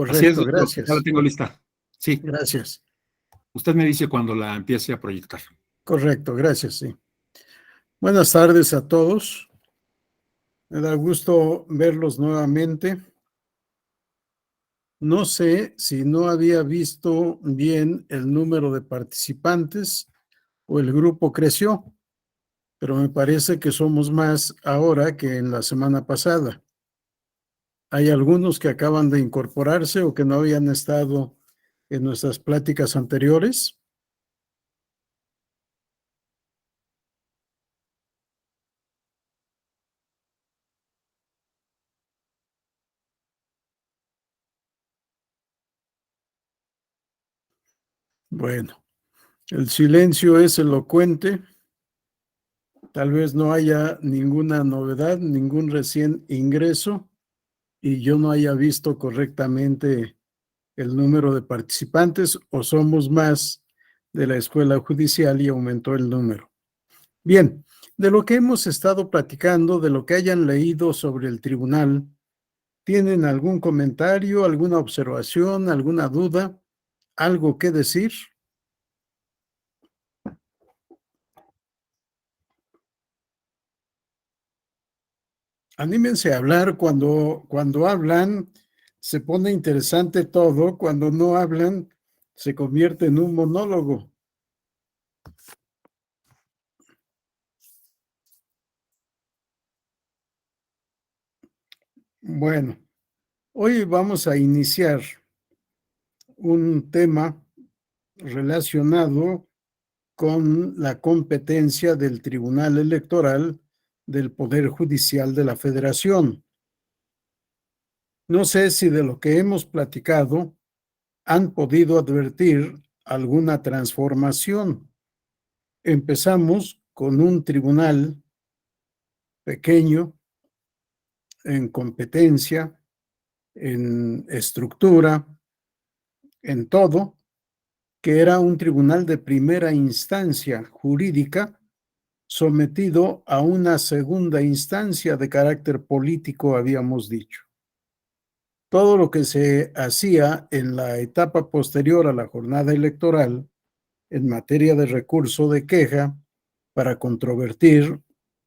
Así es, Correcto, doctor. gracias. Ya la tengo lista. Sí, Gracias. usted me dice cuando la empiece a proyectar. Correcto, gracias, sí. Buenas tardes a todos. Me da gusto verlos nuevamente. No sé si no había visto bien el número de participantes o el grupo creció, pero me parece que somos más ahora que en la semana pasada. Hay algunos que acaban de incorporarse o que no habían estado en nuestras pláticas anteriores. Bueno, el silencio es elocuente. Tal vez no haya ninguna novedad, ningún recién ingreso y yo no haya visto correctamente el número de participantes o somos más de la escuela judicial y aumentó el número. Bien, de lo que hemos estado platicando, de lo que hayan leído sobre el tribunal, ¿tienen algún comentario, alguna observación, alguna duda, algo que decir? Anímense a hablar cuando hablan, se pone interesante todo, cuando no hablan, se convierte en un monólogo. Bueno, hoy vamos a iniciar un tema relacionado con la competencia del Tribunal Electoral del Poder Judicial de la Federación. No sé si de lo que hemos platicado han podido advertir alguna transformación. Empezamos con un tribunal pequeño en competencia, en estructura, en todo, que era un tribunal de primera instancia jurídica sometido a una segunda instancia de carácter político, habíamos dicho. Todo lo que se hacía en la etapa posterior a la jornada electoral en materia de recurso de queja para controvertir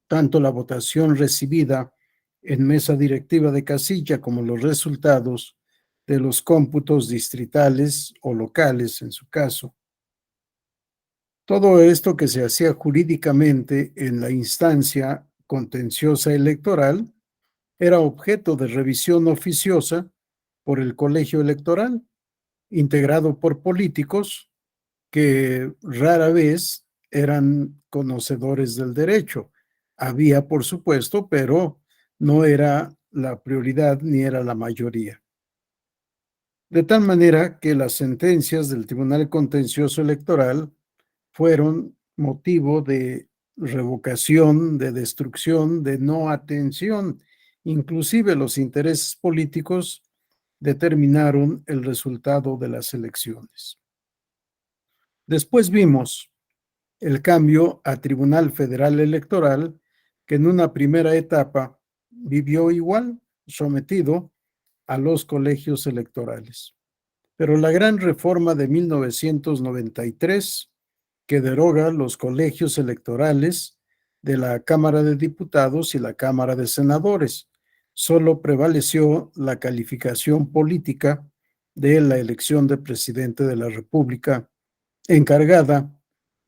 tanto la votación recibida en mesa directiva de casilla como los resultados de los cómputos distritales o locales en su caso. Todo esto que se hacía jurídicamente en la instancia contenciosa electoral era objeto de revisión oficiosa por el colegio electoral, integrado por políticos que rara vez eran conocedores del derecho. Había, por supuesto, pero no era la prioridad ni era la mayoría. De tal manera que las sentencias del Tribunal Contencioso Electoral fueron motivo de revocación, de destrucción, de no atención. Inclusive los intereses políticos determinaron el resultado de las elecciones. Después vimos el cambio a Tribunal Federal Electoral, que en una primera etapa vivió igual, sometido a los colegios electorales. Pero la gran reforma de 1993, que deroga los colegios electorales de la Cámara de Diputados y la Cámara de Senadores, solo prevaleció la calificación política de la elección de presidente de la República, encargada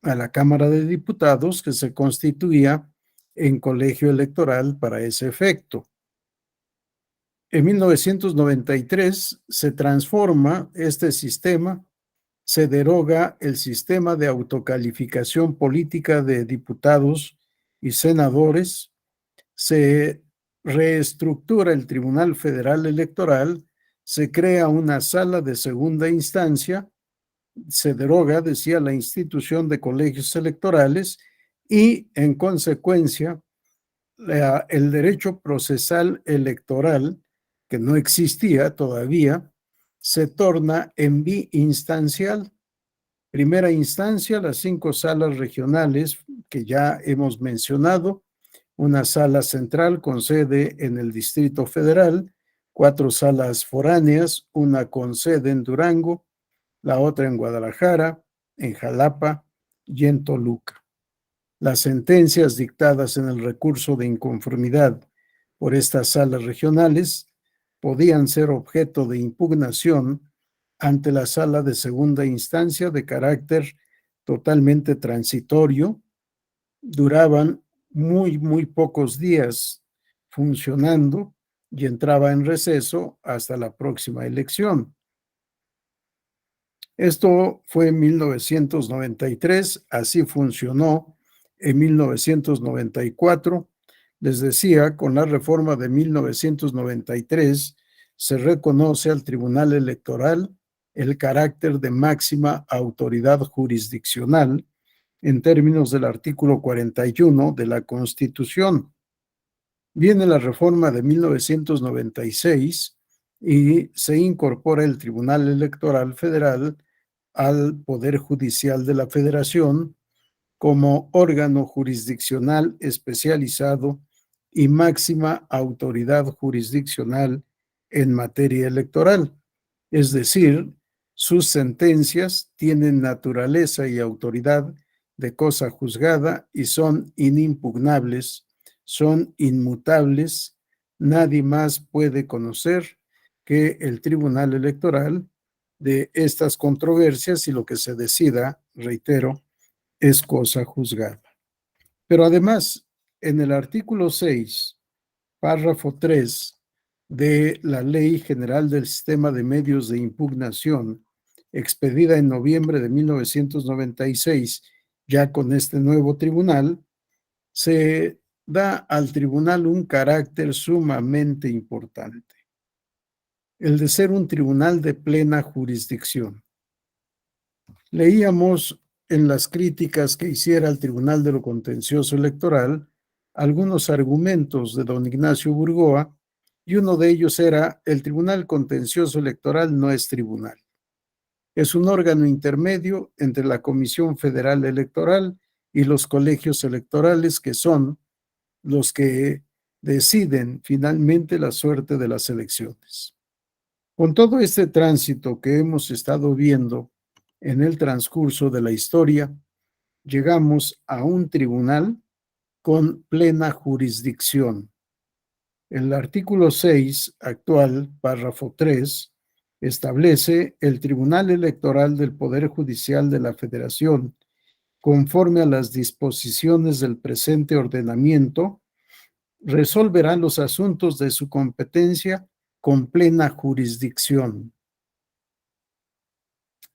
a la Cámara de Diputados, que se constituía en colegio electoral para ese efecto. En 1993 se transforma este sistema, se deroga el sistema de autocalificación política de diputados y senadores, se reestructura el Tribunal Federal Electoral, se crea una sala de segunda instancia, se deroga, decía, la institución de colegios electorales y, en consecuencia, el derecho procesal electoral, que no existía todavía, se torna en biinstancial. Primera instancia, las 5 salas regionales que ya hemos mencionado, una sala central con sede en el Distrito Federal, 4 salas foráneas, una con sede en Durango, la otra en Guadalajara, en Jalapa y en Toluca. Las sentencias dictadas en el recurso de inconformidad por estas salas regionales podían ser objeto de impugnación ante la sala de segunda instancia de carácter totalmente transitorio. Duraban muy pocos días funcionando y entraba en receso hasta la próxima elección. Esto fue en 1993, así funcionó en 1994. Les decía, con la reforma de 1993 se reconoce al Tribunal Electoral el carácter de máxima autoridad jurisdiccional en términos del artículo 41 de la Constitución. Viene la reforma de 1996 y se incorpora el Tribunal Electoral Federal al Poder Judicial de la Federación como órgano jurisdiccional especializado y máxima autoridad jurisdiccional en materia electoral. Es decir, sus sentencias tienen naturaleza y autoridad de cosa juzgada y son inimpugnables, son inmutables. Nadie más puede conocer que el Tribunal Electoral de estas controversias, y lo que se decida, reitero, es cosa juzgada. Pero además, en el artículo 6, párrafo 3 de la Ley General del Sistema de Medios de Impugnación, expedida en noviembre de 1996, ya con este nuevo tribunal, se da al tribunal un carácter sumamente importante, el de ser un tribunal de plena jurisdicción. Leíamos en las críticas que hiciera el Tribunal de lo Contencioso Electoral algunos argumentos de don Ignacio Burgoa, y uno de ellos era: el Tribunal Contencioso Electoral no es tribunal. Es un órgano intermedio entre la Comisión Federal Electoral y los colegios electorales, que son los que deciden finalmente la suerte de las elecciones. Con todo este tránsito que hemos estado viendo en el transcurso de la historia, llegamos a un tribunal con plena jurisdicción. El artículo 6 actual, párrafo 3, establece: el Tribunal Electoral del Poder Judicial de la Federación, conforme a las disposiciones del presente ordenamiento, resolverá los asuntos de su competencia con plena jurisdicción.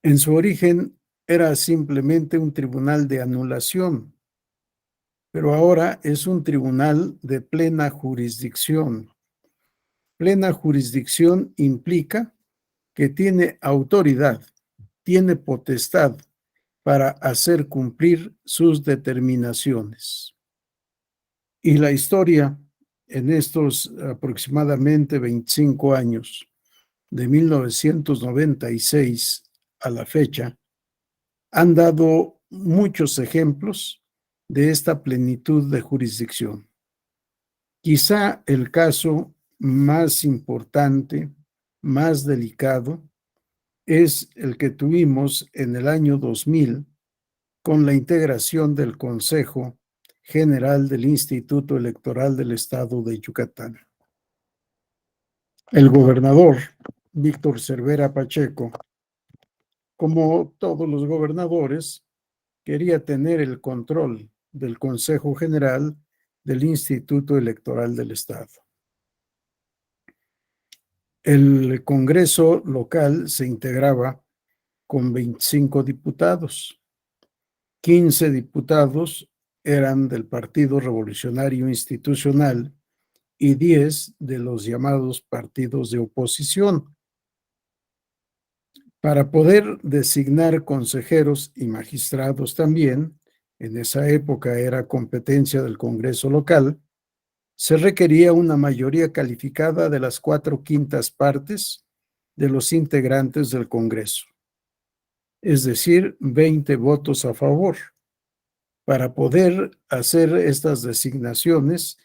En su origen era simplemente un tribunal de anulación, pero ahora es un tribunal de plena jurisdicción. Plena jurisdicción implica que tiene autoridad, tiene potestad para hacer cumplir sus determinaciones. Y la historia en estos aproximadamente 25 años, de 1996 a la fecha, han dado muchos ejemplos de esta plenitud de jurisdicción. Quizá el caso más importante, más delicado, es el que tuvimos en el año 2000 con la integración del Consejo General del Instituto Electoral del Estado de Yucatán. El gobernador Víctor Cervera Pacheco, como todos los gobernadores, quería tener el control del Consejo General del Instituto Electoral del Estado. El Congreso local se integraba con 25 diputados. 15 diputados eran del Partido Revolucionario Institucional y 10 de los llamados partidos de oposición. Para poder designar consejeros y magistrados también, en esa época era competencia del Congreso local, se requería una mayoría calificada de las 4/5 partes de los integrantes del Congreso, es decir, 20 votos a favor. Para poder hacer estas designaciones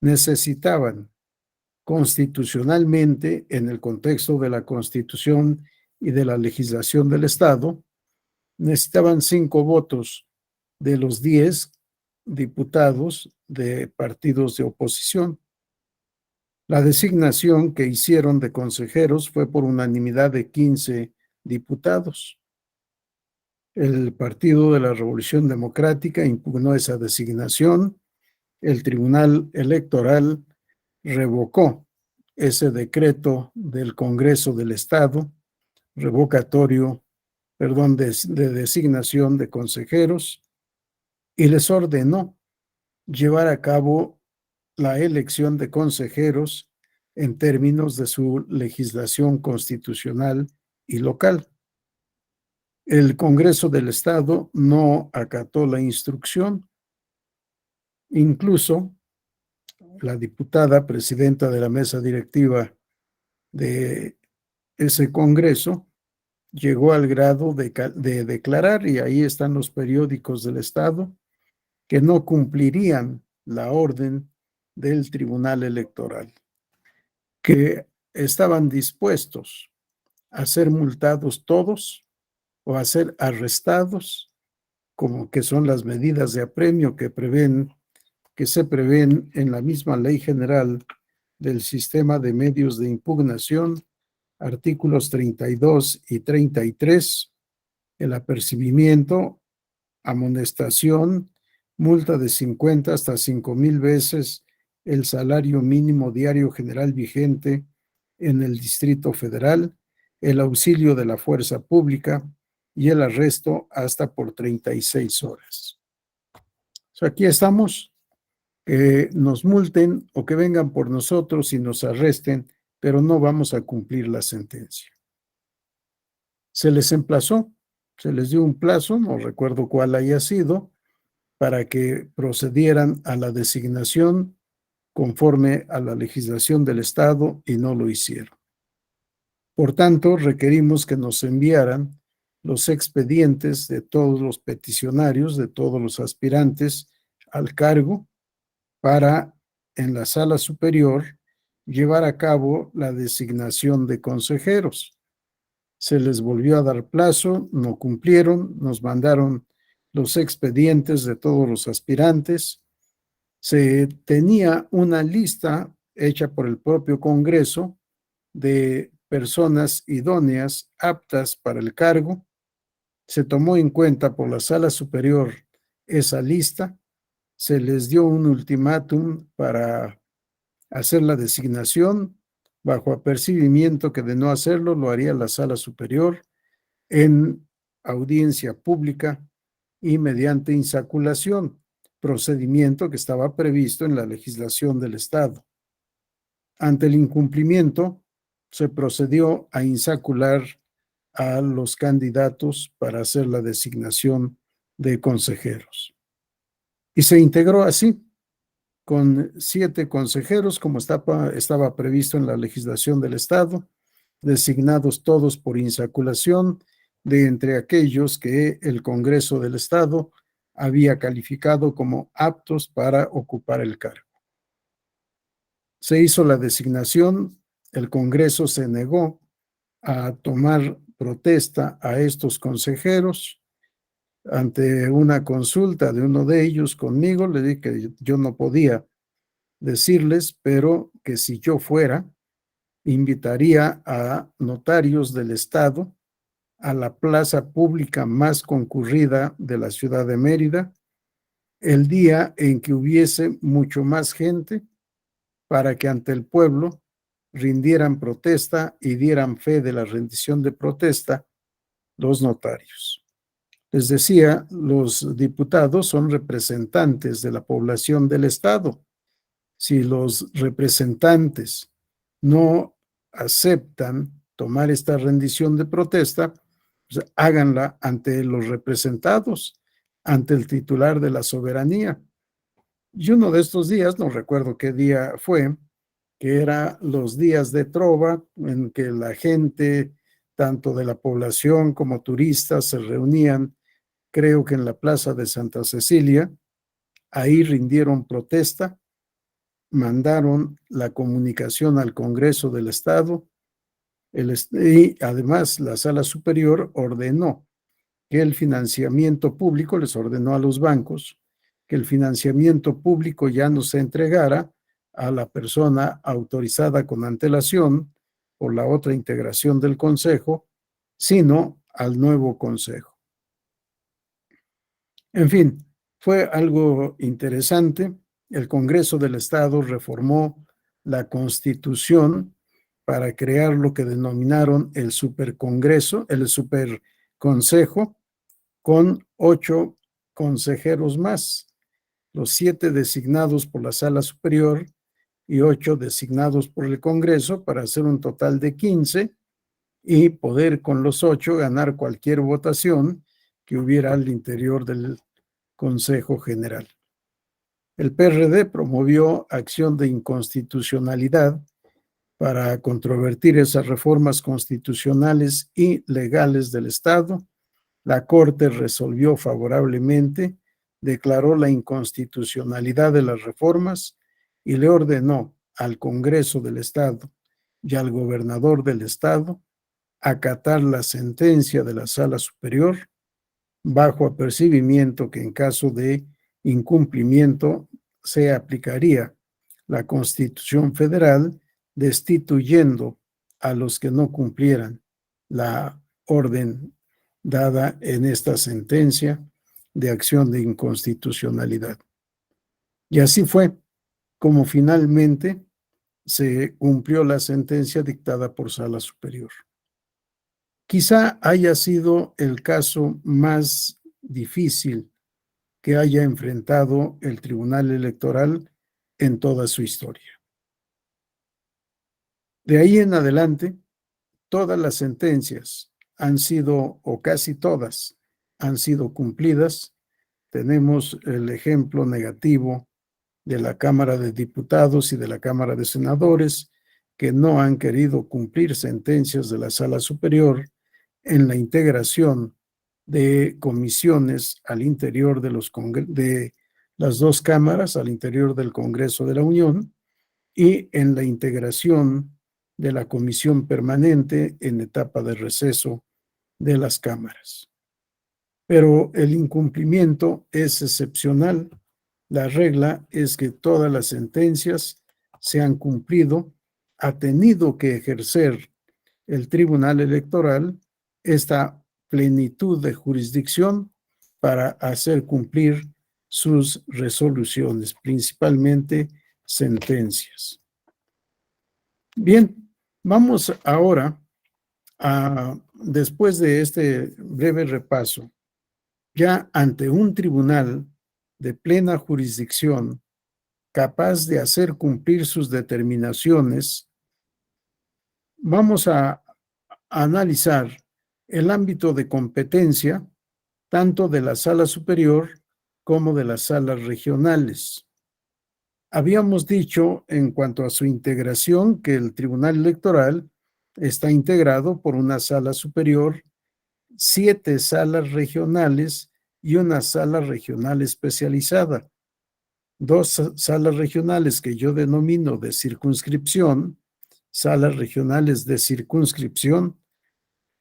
necesitaban constitucionalmente, en el contexto de la Constitución y de la legislación del Estado, necesitaban 5 votos de los 10 diputados de partidos de oposición. La designación que hicieron de consejeros fue por unanimidad de 15 diputados. El Partido de la Revolución Democrática impugnó esa designación. El Tribunal Electoral revocó ese decreto del Congreso del Estado, de designación de consejeros, y les ordenó llevar a cabo la elección de consejeros en términos de su legislación constitucional y local. El Congreso del Estado no acató la instrucción. Incluso la diputada presidenta de la mesa directiva de ese Congreso llegó al grado de declarar, y ahí están los periódicos del Estado, que no cumplirían la orden del Tribunal Electoral, que estaban dispuestos a ser multados todos o a ser arrestados, como que son las medidas de apremio que se prevén en la misma Ley General del Sistema de Medios de Impugnación, artículos 32 y 33, el apercibimiento, amonestación, multa de 50 hasta 5,000 veces el salario mínimo diario general vigente en el Distrito Federal, el auxilio de la fuerza pública y el arresto hasta por 36 horas. Aquí estamos, que nos multen o que vengan por nosotros y nos arresten, pero no vamos a cumplir la sentencia. Se les emplazó, se les dio un plazo, no recuerdo cuál haya sido, para que procedieran a la designación conforme a la legislación del Estado, y no lo hicieron. Por tanto, requerimos que nos enviaran los expedientes de todos los peticionarios, de todos los aspirantes al cargo, para, en la sala superior, llevar a cabo la designación de consejeros. Se les volvió a dar plazo, no cumplieron, nos mandaron los expedientes de todos los aspirantes. Se tenía una lista hecha por el propio Congreso de personas idóneas, aptas para el cargo. Se tomó en cuenta por la sala superior esa lista. Se les dio un ultimátum para hacer la designación, bajo apercibimiento que de no hacerlo lo haría la sala superior en audiencia pública y mediante insaculación, procedimiento que estaba previsto en la legislación del Estado. Ante el incumplimiento, se procedió a insacular a los candidatos para hacer la designación de consejeros. Y se integró así, con 7 consejeros, como estaba previsto en la legislación del Estado, designados todos por insaculación de entre aquellos que el Congreso del Estado había calificado como aptos para ocupar el cargo. Se hizo la designación, el Congreso se negó a tomar protesta a estos consejeros. Ante una consulta de uno de ellos conmigo, le dije que yo no podía decirles, pero que si yo fuera, invitaría a notarios del Estado a la plaza pública más concurrida de la ciudad de Mérida, el día en que hubiese mucho más gente, para que ante el pueblo rindieran protesta y dieran fe de la rendición de protesta los notarios. Les decía, los diputados son representantes de la población del Estado. Si los representantes no aceptan tomar esta rendición de protesta, pues háganla ante los representados, ante el titular de la soberanía. Y uno de estos días, no recuerdo qué día fue, que era los días de trova, en que la gente, tanto de la población como turistas, se reunían, creo que en la plaza de Santa Cecilia. Ahí rindieron protesta mandaron la comunicación al Congreso del Estado y además la Sala Superior ordenó que el financiamiento público, les ordenó a los bancos, que el financiamiento público ya no se entregara a la persona autorizada con antelación por la otra integración del Consejo, sino al nuevo Consejo. En fin, fue algo interesante. El Congreso del Estado reformó la Constitución para crear lo que denominaron el Supercongreso, el Superconsejo, con 8 consejeros más, los 7 designados por la Sala Superior y 8 designados por el Congreso, para hacer un total de 15 y poder con los 8 ganar cualquier votación que hubiera al interior del Consejo General. El PRD promovió acción de inconstitucionalidad para controvertir esas reformas constitucionales y legales del Estado. La Corte resolvió favorablemente, declaró la inconstitucionalidad de las reformas y le ordenó al Congreso del Estado y al gobernador del Estado acatar la sentencia de la Sala Superior, bajo apercibimiento que en caso de incumplimiento se aplicaría la Constitución Federal, destituyendo a los que no cumplieran la orden dada en esta sentencia de acción de inconstitucionalidad. Y así fue como finalmente se cumplió la sentencia dictada por Sala Superior. Quizá haya sido el caso más difícil que haya enfrentado el Tribunal Electoral en toda su historia. De ahí en adelante, todas las sentencias han sido, o casi todas, han sido cumplidas. Tenemos el ejemplo negativo de la Cámara de Diputados y de la Cámara de Senadores, que no han querido cumplir sentencias de la Sala Superior en la integración de comisiones al interior de las dos cámaras, al interior del Congreso de la Unión, y en la integración de la comisión permanente en etapa de receso de las cámaras. Pero el incumplimiento es excepcional. La regla es que todas las sentencias se han cumplido. Ha tenido que ejercer el Tribunal Electoral esta plenitud de jurisdicción para hacer cumplir sus resoluciones, principalmente sentencias. Bien, vamos ahora después de este breve repaso, ya ante un tribunal de plena jurisdicción capaz de hacer cumplir sus determinaciones, vamos a analizar el ámbito de competencia tanto de la Sala Superior como de las salas regionales. Habíamos dicho en cuanto a su integración que el Tribunal Electoral está integrado por una Sala Superior, 7 salas regionales y una sala regional especializada. 2 salas regionales que yo denomino de circunscripción, salas regionales de circunscripción,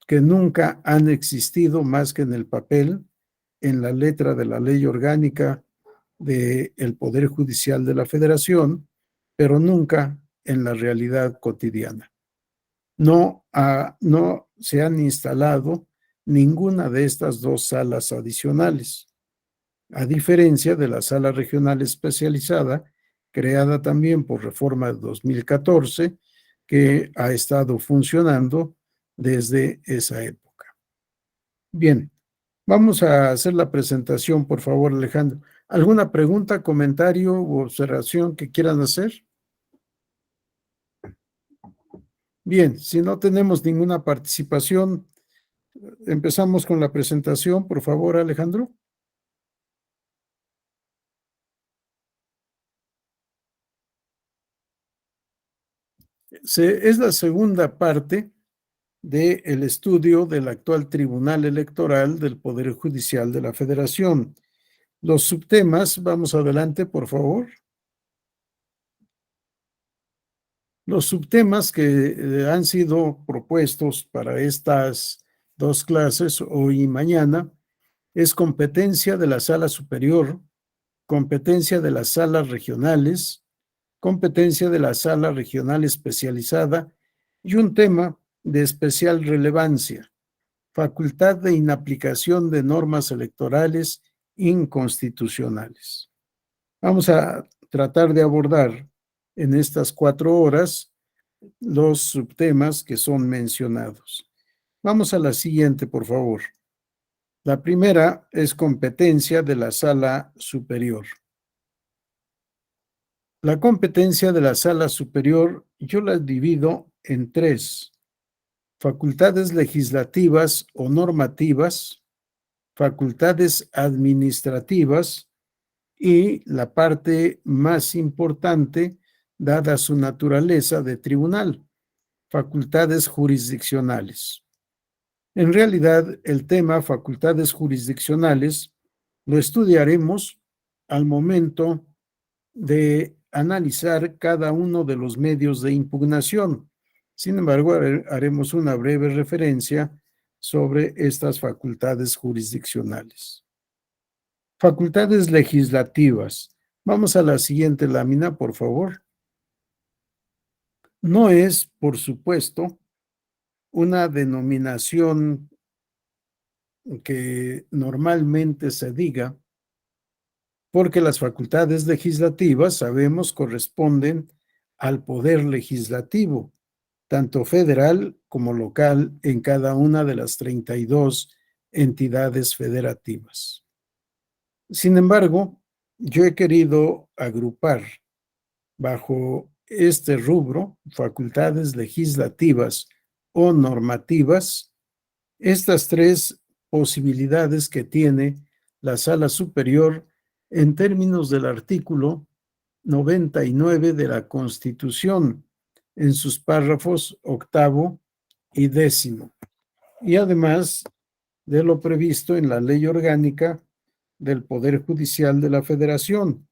que nunca han existido más que en el papel, en la letra de la ley orgánica del Poder Judicial de la Federación, pero nunca en la realidad cotidiana. No se han instalado ninguna de estas 2 salas adicionales, a diferencia de la sala regional especializada, creada también por reforma de 2014, que ha estado funcionando desde esa época. Bien, vamos a hacer la presentación, por favor, Alejandro. ¿Alguna pregunta, comentario u observación que quieran hacer? Bien, si no tenemos ninguna participación, empezamos con la presentación, por favor, Alejandro. Es la segunda parte del estudio del actual Tribunal Electoral del Poder Judicial de la Federación. Los subtemas, vamos adelante, por favor. Los subtemas que han sido propuestos para estas dos clases, hoy y mañana, es competencia de la sala superior, competencia de las salas regionales, competencia de la sala regional especializada y un tema de especial relevancia, facultad de inaplicación de normas electorales inconstitucionales. Vamos a tratar de abordar en estas 4 horas los subtemas que son mencionados. Vamos a la siguiente, por favor. La primera es competencia de la sala superior. La competencia de la sala superior yo la divido en 3: facultades legislativas o normativas, facultades administrativas y la parte más importante, dada su naturaleza de tribunal, facultades jurisdiccionales. En realidad, el tema facultades jurisdiccionales lo estudiaremos al momento de analizar cada uno de los medios de impugnación. Sin embargo, haremos una breve referencia sobre estas facultades jurisdiccionales. Facultades legislativas. Vamos a la siguiente lámina, por favor. No es, por supuesto, una denominación que normalmente se diga, porque las facultades legislativas, sabemos, corresponden al poder legislativo, tanto federal como local, en cada una de las 32 entidades federativas. Sin embargo, yo he querido agrupar bajo este rubro, facultades legislativas o normativas, estas 3 posibilidades que tiene la Sala Superior en términos del artículo 99 de la Constitución, en sus párrafos 8º y 10º, y además de lo previsto en la Ley Orgánica del Poder Judicial de la Federación.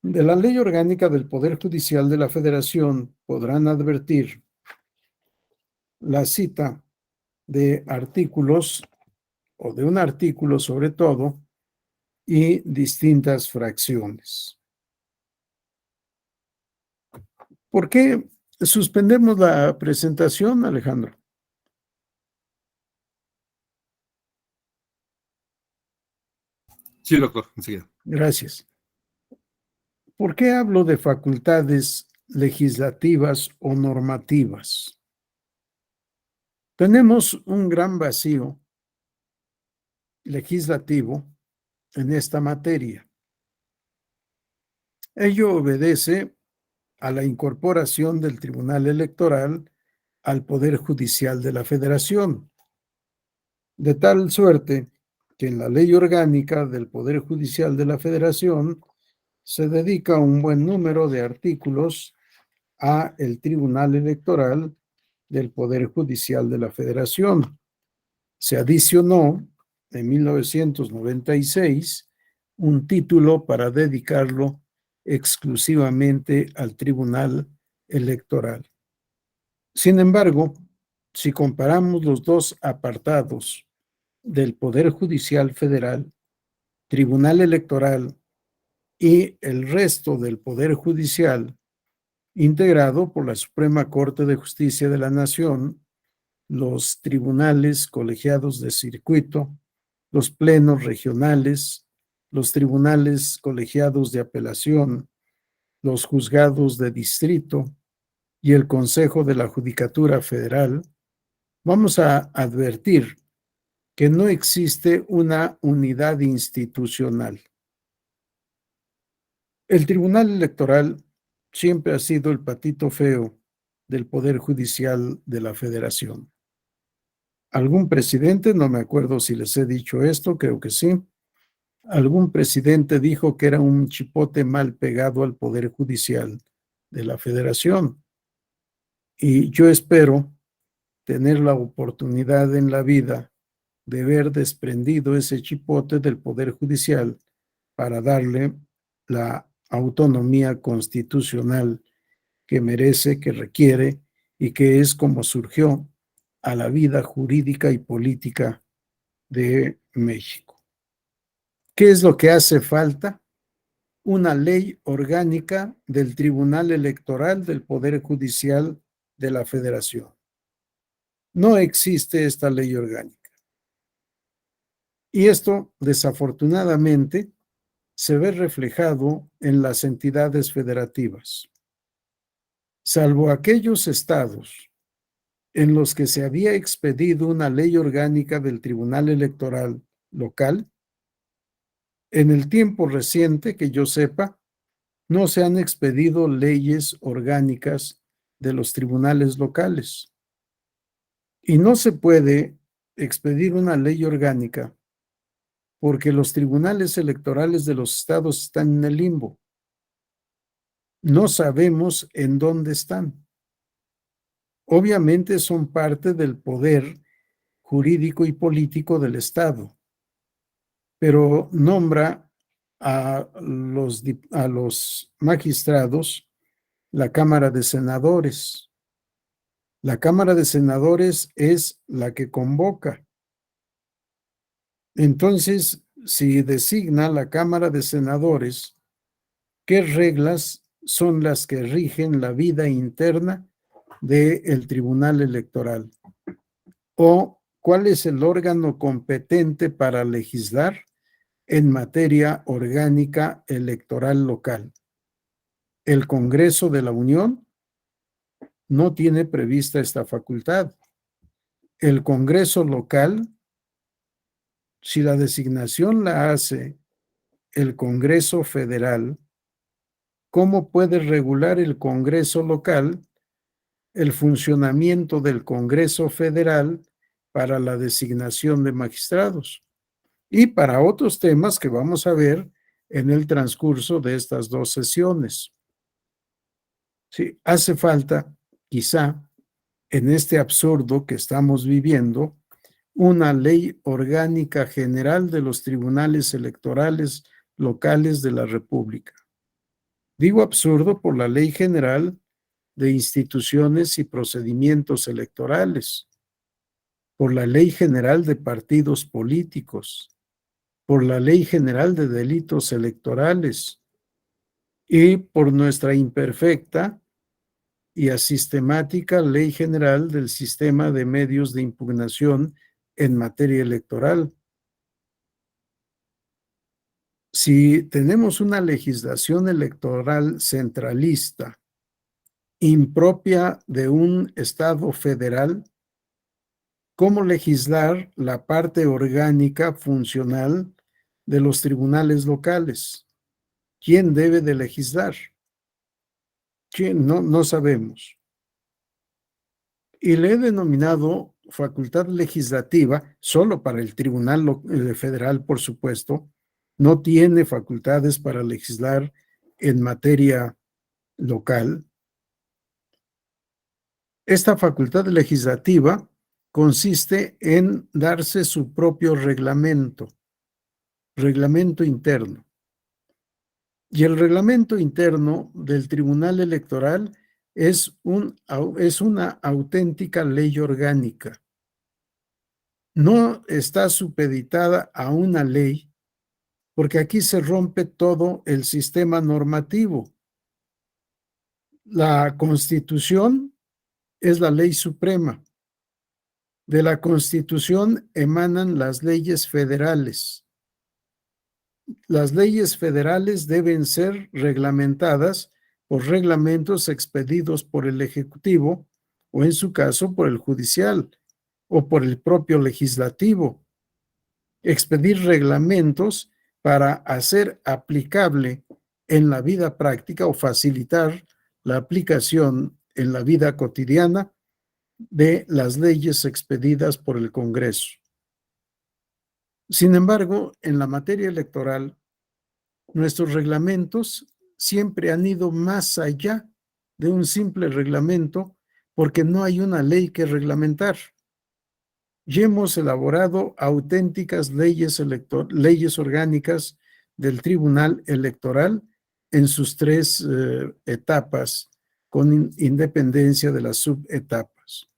De la Ley Orgánica del Poder Judicial de la Federación podrán advertir la cita de artículos, o de un artículo sobre todo, y distintas fracciones. ¿Por qué suspendemos la presentación, Alejandro? Sí, doctor, enseguida. Gracias. ¿Por qué hablo de facultades legislativas o normativas? Tenemos un gran vacío legislativo en esta materia. Ello obedece a la incorporación del Tribunal Electoral al Poder Judicial de la Federación, de tal suerte que en la Ley Orgánica del Poder Judicial de la Federación se dedica un buen número de artículos a el Tribunal Electoral del Poder Judicial de la Federación. Se adicionó en 1996 un título para dedicarlo exclusivamente al Tribunal Electoral. Sin embargo, si comparamos los dos apartados del Poder Judicial Federal, Tribunal Electoral y el resto del Poder Judicial, integrado por la Suprema Corte de Justicia de la Nación, los tribunales colegiados de circuito, los plenos regionales, los tribunales colegiados de apelación, los juzgados de distrito y el Consejo de la Judicatura Federal, vamos a advertir que no existe una unidad institucional. El Tribunal Electoral siempre ha sido el patito feo del Poder Judicial de la Federación. Algún presidente, no me acuerdo si les he dicho esto, creo que sí, algún presidente dijo que era un chipote mal pegado al Poder Judicial de la Federación. Y yo espero tener la oportunidad en la vida de ver desprendido ese chipote del Poder Judicial para darle la autonomía constitucional que merece, que requiere y que es como surgió a la vida jurídica y política de México. ¿Qué es lo que hace falta? Una ley orgánica del Tribunal Electoral del Poder Judicial de la Federación. No existe esta ley orgánica. Y esto, desafortunadamente, se ve reflejado en las entidades federativas. Salvo aquellos estados en los que se había expedido una ley orgánica del Tribunal Electoral local, en el tiempo reciente, que yo sepa, no se han expedido leyes orgánicas de los tribunales locales. Y no se puede expedir una ley orgánica porque los tribunales electorales de los estados están en el limbo. No sabemos en dónde están. Obviamente son parte del poder jurídico y político del Estado, pero nombra a los magistrados la Cámara de Senadores. La Cámara de Senadores es la que convoca. Entonces, si designa la Cámara de Senadores, ¿qué reglas son las que rigen la vida interna del Tribunal Electoral? ¿O cuál es el órgano competente para legislar en materia orgánica electoral local? ¿El Congreso de la Unión? No tiene prevista esta facultad. El Congreso local, si la designación la hace el Congreso federal, ¿cómo puede regular el Congreso local el funcionamiento del Congreso federal para la designación de magistrados? Y para otros temas que vamos a ver en el transcurso de estas dos sesiones. Sí, hace falta, quizá, en este absurdo que estamos viviendo, una ley orgánica general de los tribunales electorales locales de la República. Digo absurdo por la Ley General de Instituciones y Procedimientos Electorales, por la Ley General de Partidos Políticos, por la Ley General de Delitos Electorales y por nuestra imperfecta y asistemática Ley General del Sistema de Medios de Impugnación en materia electoral. Si tenemos una legislación electoral centralista, impropia de un Estado federal, ¿cómo legislar la parte orgánica funcional de los tribunales locales? ¿Quién debe de legislar? ¿Quién? No sabemos. Y le he denominado facultad legislativa solo para el Tribunal Federal, por supuesto. No tiene facultades para legislar en materia local. Esta facultad legislativa consiste en darse su propio reglamento interno. Y el reglamento interno del Tribunal Electoral es una auténtica ley orgánica. No está supeditada a una ley, porque aquí se rompe todo el sistema normativo. La Constitución es la ley suprema. De la Constitución emanan las leyes federales. Las leyes federales deben ser reglamentadas por reglamentos expedidos por el Ejecutivo o, en su caso, por el Judicial o por el propio Legislativo. Expedir reglamentos para hacer aplicable en la vida práctica o facilitar la aplicación en la vida cotidiana de las leyes expedidas por el Congreso. Sin embargo, en la materia electoral, nuestros reglamentos siempre han ido más allá de un simple reglamento porque no hay una ley que reglamentar. Y hemos elaborado auténticas leyes orgánicas del Tribunal Electoral en sus tres etapas con independencia de las subetapas.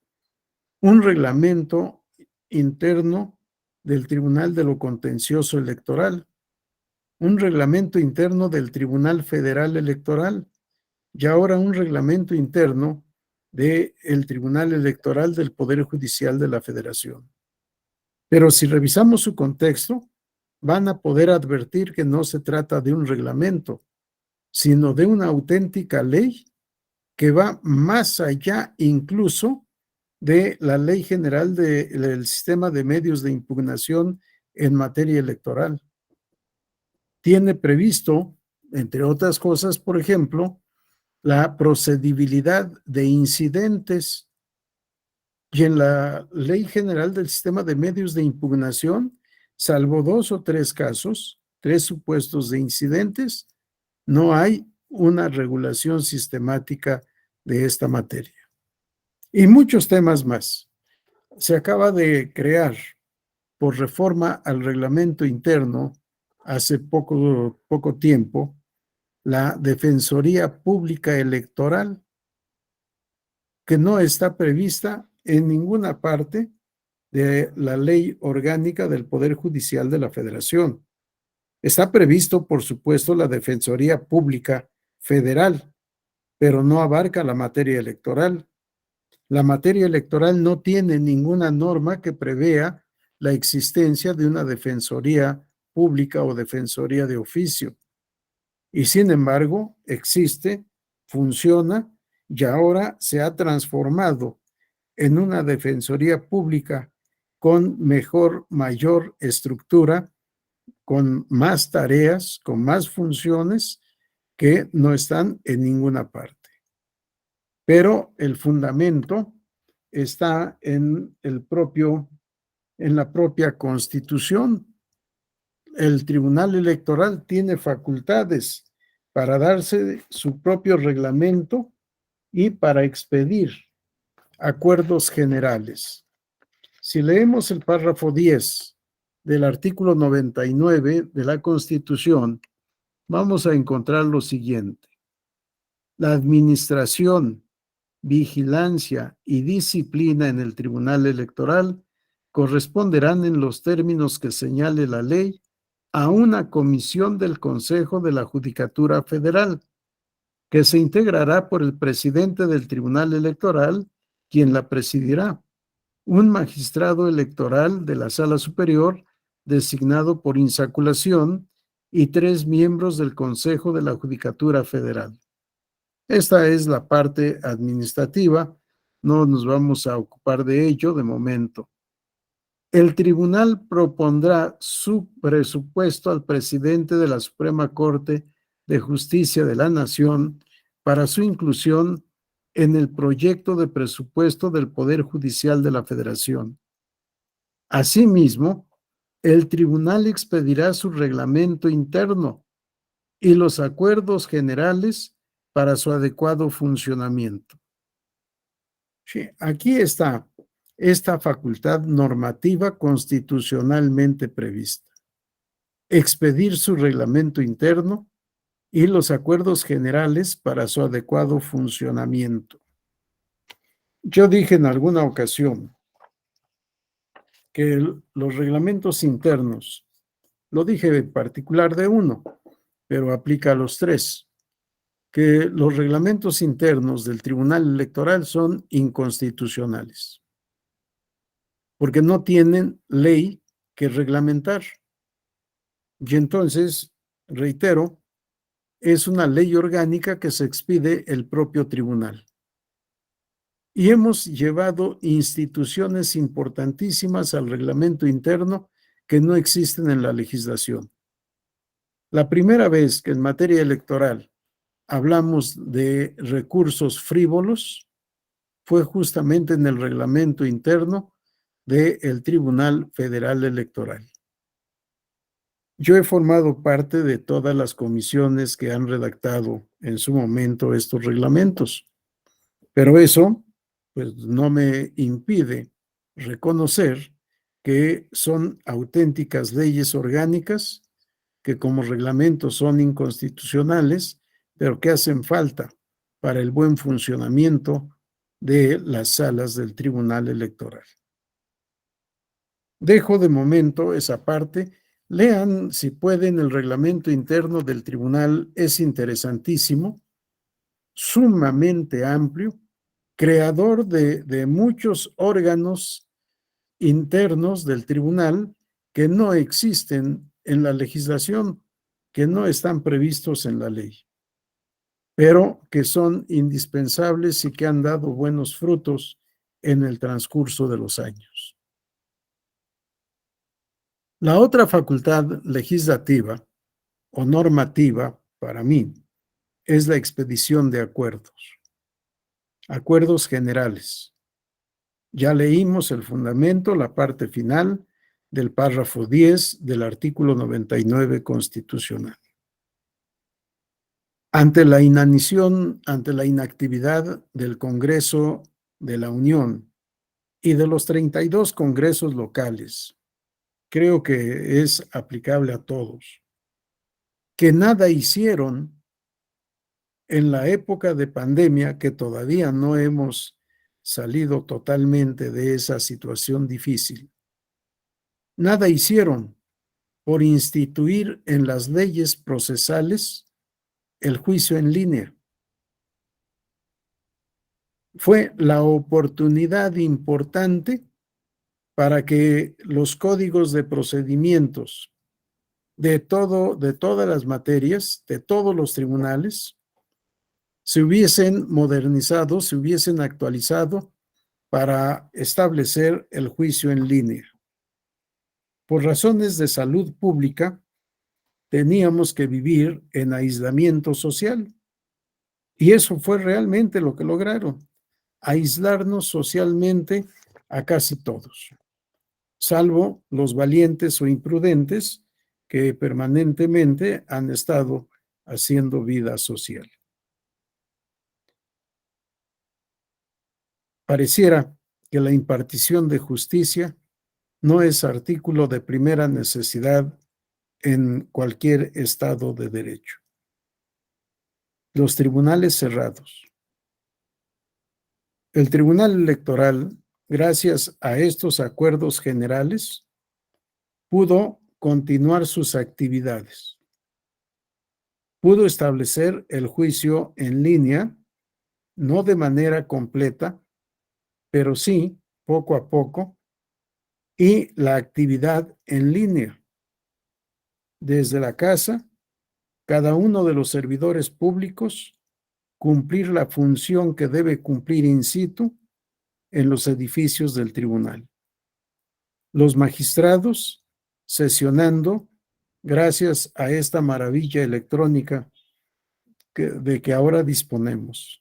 Un reglamento interno del Tribunal de lo Contencioso Electoral, un reglamento interno del Tribunal Federal Electoral y ahora un reglamento interno del Tribunal Electoral del Poder Judicial de la Federación. Pero si revisamos su contexto, van a poder advertir que no se trata de un reglamento, sino de una auténtica ley que va más allá incluso de la Ley General del Sistema de Medios de Impugnación en materia electoral. Tiene previsto, entre otras cosas, por ejemplo, la procedibilidad de incidentes. Y en la Ley General del Sistema de Medios de Impugnación, salvo 2 o 3 casos, 3 supuestos de incidentes, no hay una regulación sistemática de esta materia. Y muchos temas más. Se acaba de crear por reforma al reglamento interno hace poco tiempo la Defensoría Pública Electoral, que no está prevista en ninguna parte de la Ley Orgánica del Poder Judicial de la Federación. Está previsto, por supuesto, la Defensoría Pública Federal, pero no abarca la materia electoral. La materia electoral no tiene ninguna norma que prevea la existencia de una defensoría pública o defensoría de oficio. Y sin embargo, existe, funciona y ahora se ha transformado en una defensoría pública con mayor estructura, con más tareas, con más funciones que no están en ninguna parte. Pero el fundamento está en la propia Constitución. El Tribunal Electoral tiene facultades para darse su propio reglamento y para expedir acuerdos generales. Si leemos el párrafo 10 del artículo 99 de la Constitución, vamos a encontrar lo siguiente. La administración, vigilancia y disciplina en el Tribunal Electoral corresponderán en los términos que señale la ley a una comisión del Consejo de la Judicatura Federal, que se integrará por el presidente del Tribunal Electoral, quien la presidirá, un magistrado electoral de la Sala Superior designado por insaculación y 3 miembros del Consejo de la Judicatura Federal. Esta es la parte administrativa, no nos vamos a ocupar de ello de momento. El tribunal propondrá su presupuesto al presidente de la Suprema Corte de Justicia de la Nación para su inclusión en el proyecto de presupuesto del Poder Judicial de la Federación. Asimismo, el tribunal expedirá su reglamento interno y los acuerdos generales para su adecuado funcionamiento. Sí, aquí está esta facultad normativa constitucionalmente prevista. Expedir su reglamento interno y los acuerdos generales para su adecuado funcionamiento. Yo dije en alguna ocasión que los reglamentos internos, lo dije en particular de uno, pero aplica a los 3, que los reglamentos internos del Tribunal Electoral son inconstitucionales, porque no tienen ley que reglamentar. Y entonces, reitero, es una ley orgánica que se expide el propio tribunal. Y hemos llevado instituciones importantísimas al reglamento interno que no existen en la legislación. La primera vez que en materia electoral hablamos de recursos frívolos fue justamente en el reglamento interno del Tribunal Federal Electoral. Yo he formado parte de todas las comisiones que han redactado en su momento estos reglamentos, pero eso pues no me impide reconocer que son auténticas leyes orgánicas, que como reglamentos son inconstitucionales, pero que hacen falta para el buen funcionamiento de las salas del Tribunal Electoral. Dejo de momento esa parte. Lean, si pueden, el reglamento interno del tribunal. Es interesantísimo, sumamente amplio, creador de muchos órganos internos del tribunal que no existen en la legislación, que no están previstos en la ley, pero que son indispensables y que han dado buenos frutos en el transcurso de los años. La otra facultad legislativa o normativa, para mí, es la expedición de acuerdos generales. Ya leímos el fundamento, la parte final del párrafo 10 del artículo 99 constitucional. Ante la inanición, ante la inactividad del Congreso de la Unión y de los 32 congresos locales, creo que es aplicable a todos, que nada hicieron en la época de pandemia, que todavía no hemos salido totalmente de esa situación difícil. Nada hicieron por instituir en las leyes procesales el juicio en línea. Fue la oportunidad importante para que los códigos de procedimientos de todas las materias, de todos los tribunales, se hubiesen modernizado, se hubiesen actualizado para establecer el juicio en línea. Por razones de salud pública, teníamos que vivir en aislamiento social. Y eso fue realmente lo que lograron, aislarnos socialmente a casi todos, salvo los valientes o imprudentes que permanentemente han estado haciendo vida social. Pareciera que la impartición de justicia no es artículo de primera necesidad en cualquier estado de derecho. Los tribunales cerrados. El Tribunal Electoral, gracias a estos acuerdos generales, pudo continuar sus actividades. Pudo establecer el juicio en línea, no de manera completa, pero sí poco a poco, y la actividad en línea. Desde la casa, cada uno de los servidores públicos cumplir la función que debe cumplir in situ en los edificios del tribunal. Los magistrados sesionando gracias a esta maravilla electrónica de que ahora disponemos.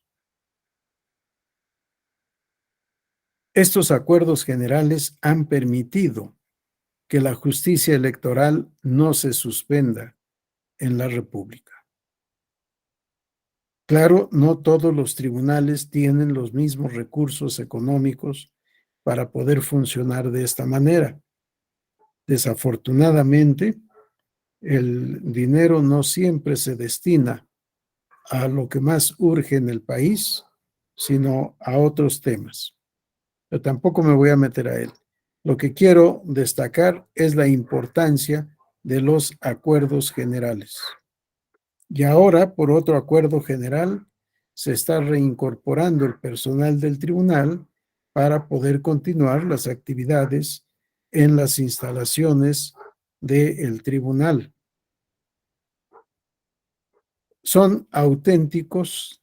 Estos acuerdos generales han permitido que la justicia electoral no se suspenda en la República. Claro, no todos los tribunales tienen los mismos recursos económicos para poder funcionar de esta manera. Desafortunadamente, el dinero no siempre se destina a lo que más urge en el país, sino a otros temas. Pero tampoco me voy a meter a él. Lo que quiero destacar es la importancia de los acuerdos generales. Y ahora, por otro acuerdo general, se está reincorporando el personal del tribunal para poder continuar las actividades en las instalaciones del tribunal. Son auténticos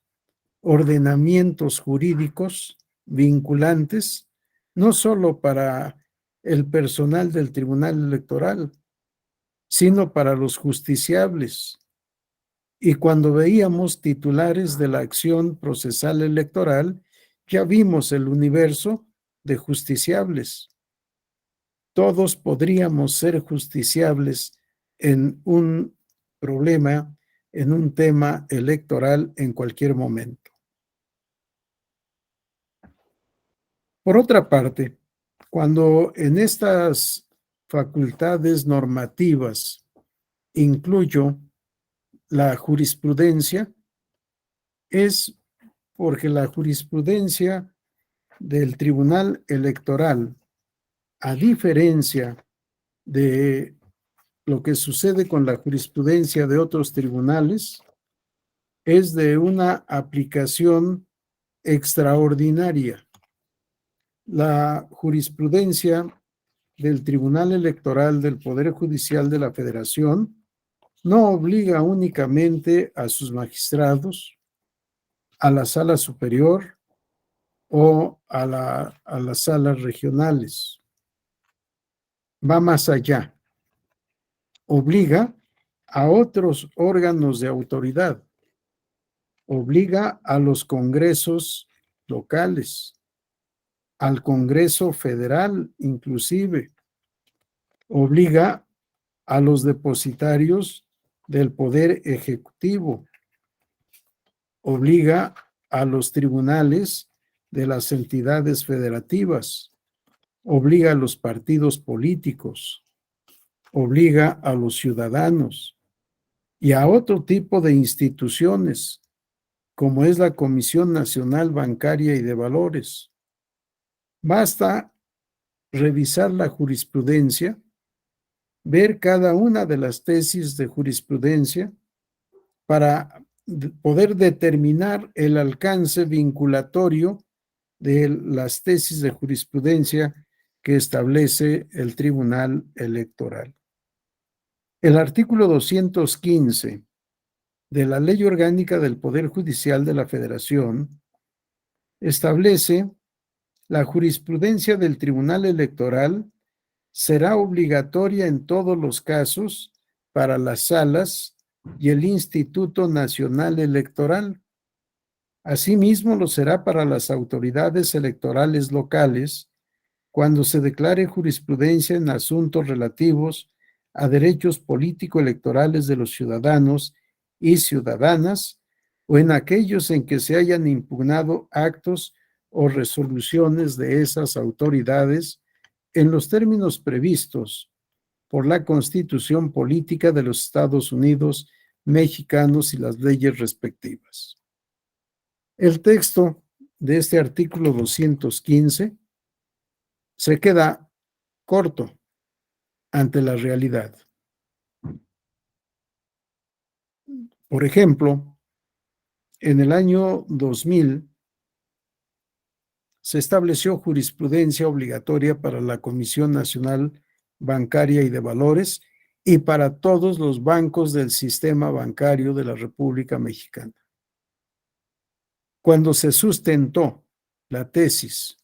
ordenamientos jurídicos vinculantes, no solo para el personal del Tribunal Electoral, sino para los justiciables. Y cuando veíamos titulares de la acción procesal electoral, ya vimos el universo de justiciables. Todos podríamos ser justiciables en un problema, en un tema electoral en cualquier momento. Por otra parte, cuando en estas facultades normativas incluyo la jurisprudencia, es porque la jurisprudencia del Tribunal Electoral, a diferencia de lo que sucede con la jurisprudencia de otros tribunales, es de una aplicación extraordinaria. La jurisprudencia del Tribunal Electoral del Poder Judicial de la Federación no obliga únicamente a sus magistrados, a la sala superior o a las salas regionales. Va más allá. Obliga a otros órganos de autoridad. Obliga a los congresos locales, al Congreso Federal inclusive. Obliga a los depositarios del Poder Ejecutivo. Obliga a los tribunales de las entidades federativas. Obliga a los partidos políticos. Obliga a los ciudadanos y a otro tipo de instituciones, como es la Comisión Nacional Bancaria y de Valores. Basta revisar la jurisprudencia, ver cada una de las tesis de jurisprudencia para poder determinar el alcance vinculatorio de las tesis de jurisprudencia que establece el Tribunal Electoral. El artículo 215 de la Ley Orgánica del Poder Judicial de la Federación establece: la jurisprudencia del Tribunal Electoral será obligatoria en todos los casos para las salas y el Instituto Nacional Electoral. Asimismo, lo será para las autoridades electorales locales cuando se declare jurisprudencia en asuntos relativos a derechos político-electorales de los ciudadanos y ciudadanas, o en aquellos en que se hayan impugnado actos o resoluciones de esas autoridades en los términos previstos por la Constitución Política de los Estados Unidos Mexicanos y las leyes respectivas. El texto de este artículo 215 se queda corto ante la realidad. Por ejemplo, en el año 2000 se estableció jurisprudencia obligatoria para la Comisión Nacional Bancaria y de Valores y para todos los bancos del sistema bancario de la República Mexicana. Cuando se sustentó la tesis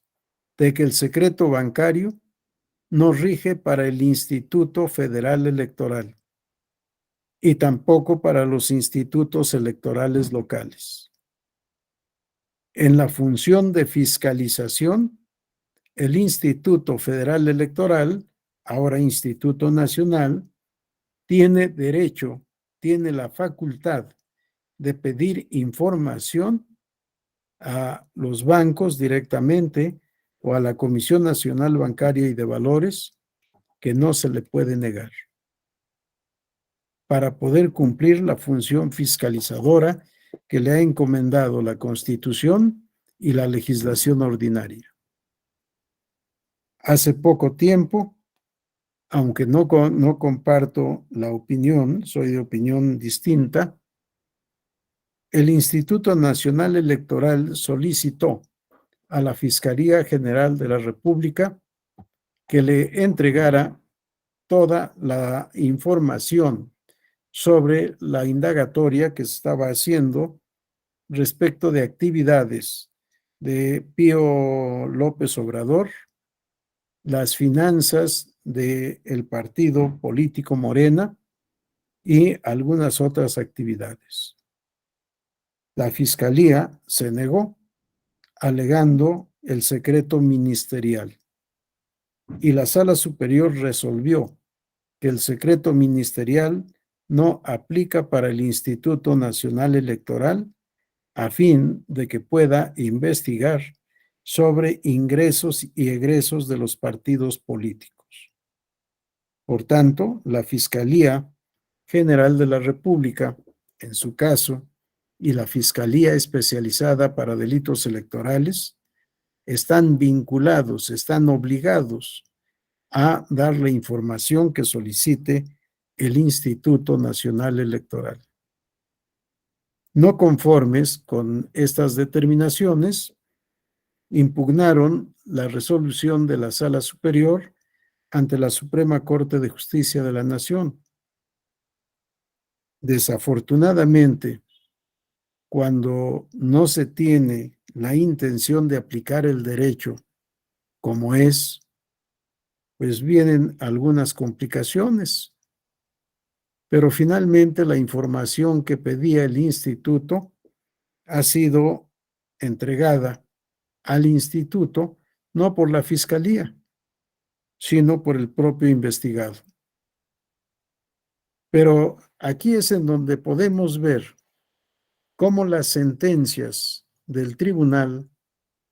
de que el secreto bancario no rige para el Instituto Federal Electoral y tampoco para los institutos electorales locales. En la función de fiscalización, el Instituto Federal Electoral, ahora Instituto Nacional, tiene derecho, tiene la facultad de pedir información a los bancos directamente o a la Comisión Nacional Bancaria y de Valores, que no se le puede negar, para poder cumplir la función fiscalizadora que le ha encomendado la Constitución y la legislación ordinaria. Hace poco tiempo, aunque no comparto la opinión, soy de opinión distinta, el Instituto Nacional Electoral solicitó a la Fiscalía General de la República que le entregara toda la información sobre la indagatoria que se estaba haciendo respecto de actividades de Pío López Obrador, las finanzas del partido político Morena y algunas otras actividades. La Fiscalía se negó, alegando el secreto ministerial, y la Sala Superior resolvió que el secreto ministerial no aplica para el Instituto Nacional Electoral a fin de que pueda investigar sobre ingresos y egresos de los partidos políticos. Por tanto, la Fiscalía General de la República, en su caso, y la Fiscalía Especializada para Delitos Electorales están vinculados, están obligados a dar la información que solicite el Instituto Nacional Electoral. No conformes con estas determinaciones, impugnaron la resolución de la Sala Superior ante la Suprema Corte de Justicia de la Nación. Desafortunadamente, cuando no se tiene la intención de aplicar el derecho como es, pues vienen algunas complicaciones. Pero finalmente la información que pedía el instituto ha sido entregada al instituto, no por la Fiscalía, sino por el propio investigado. Pero aquí es en donde podemos ver cómo las sentencias del tribunal,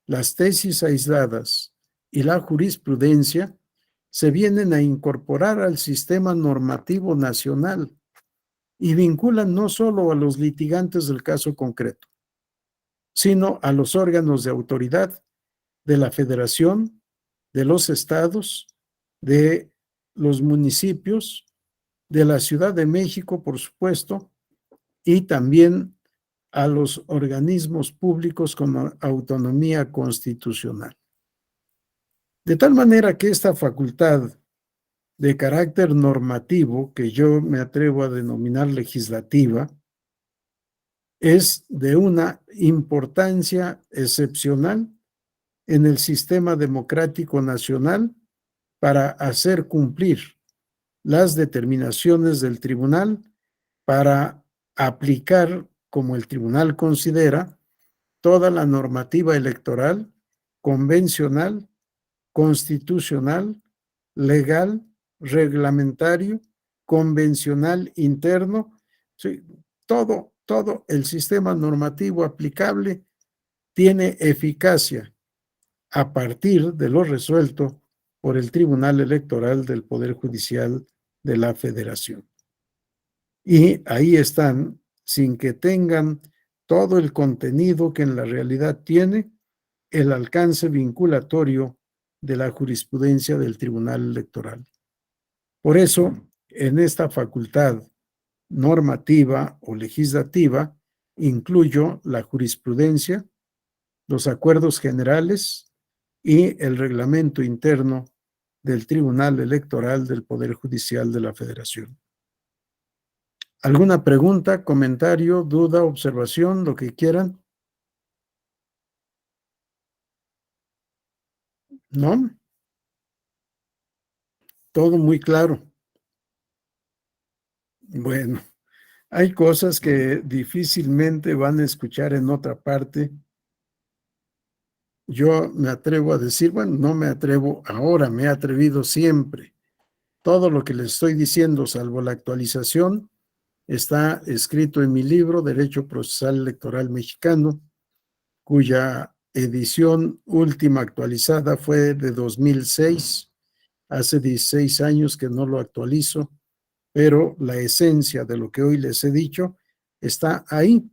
las tesis aisladas y la jurisprudencia se vienen a incorporar al sistema normativo nacional y vinculan no solo a los litigantes del caso concreto, sino a los órganos de autoridad de la Federación, de los estados, de los municipios, de la Ciudad de México, por supuesto, y también a los organismos públicos con autonomía constitucional. De tal manera que esta facultad de carácter normativo, que yo me atrevo a denominar legislativa, es de una importancia excepcional en el sistema democrático nacional para hacer cumplir las determinaciones del tribunal, para aplicar, como el tribunal considera, toda la normativa electoral, convencional, constitucional, legal, reglamentario, convencional interno, sí, todo el sistema normativo aplicable tiene eficacia a partir de lo resuelto por el Tribunal Electoral del Poder Judicial de la Federación. Y ahí están, sin que tengan todo el contenido que en la realidad tiene, el alcance vinculatorio de la jurisprudencia del Tribunal Electoral. Por eso, en esta facultad normativa o legislativa, incluyo la jurisprudencia, los acuerdos generales y el reglamento interno del Tribunal Electoral del Poder Judicial de la Federación. ¿Alguna pregunta, comentario, duda, observación, lo que quieran? ¿No? Todo muy claro. Bueno, hay cosas que difícilmente van a escuchar en otra parte. Yo me atrevo a decir, bueno, no me atrevo ahora, me he atrevido siempre. Todo lo que les estoy diciendo, salvo la actualización, está escrito en mi libro Derecho Procesal Electoral Mexicano, cuya edición última actualizada fue de 2006. Hace 16 años que no lo actualizo, pero la esencia de lo que hoy les he dicho está ahí.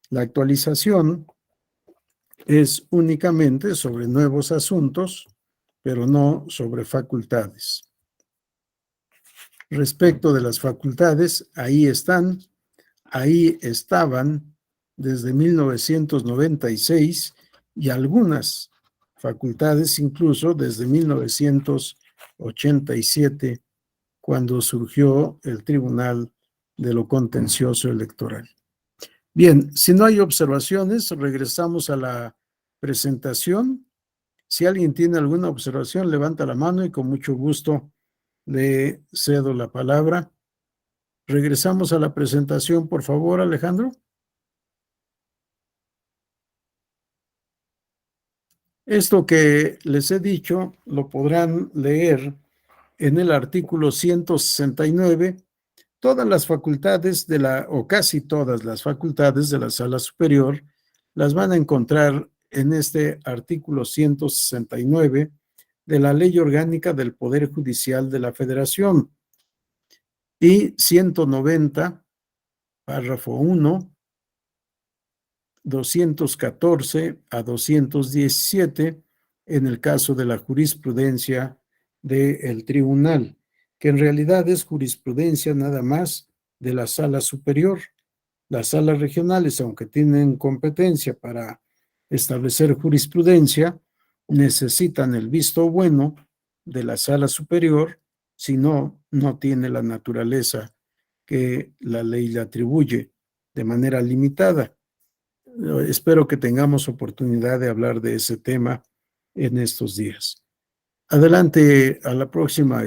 La actualización es únicamente sobre nuevos asuntos, pero no sobre facultades. Respecto de las facultades, ahí están, ahí estaban desde 1996 y algunas facultades incluso desde 1987, cuando surgió el Tribunal de lo Contencioso Electoral. Bien, si no hay observaciones, regresamos a la presentación. Si alguien tiene alguna observación, levanta la mano y con mucho gusto le cedo la palabra. Regresamos a la presentación, por favor, Alejandro. Esto que les he dicho lo podrán leer en el artículo 169. Todas las facultades o casi todas las facultades de la Sala Superior las van a encontrar en este artículo 169 de la Ley Orgánica del Poder Judicial de la Federación y 190, párrafo 1, 214 a 217 en el caso de la jurisprudencia del tribunal, que en realidad es jurisprudencia nada más de la sala superior. Las salas regionales, aunque tienen competencia para establecer jurisprudencia, necesitan el visto bueno de la sala superior, si no, no tiene la naturaleza que la ley le atribuye de manera limitada. Espero que tengamos oportunidad de hablar de ese tema en estos días. Adelante a la próxima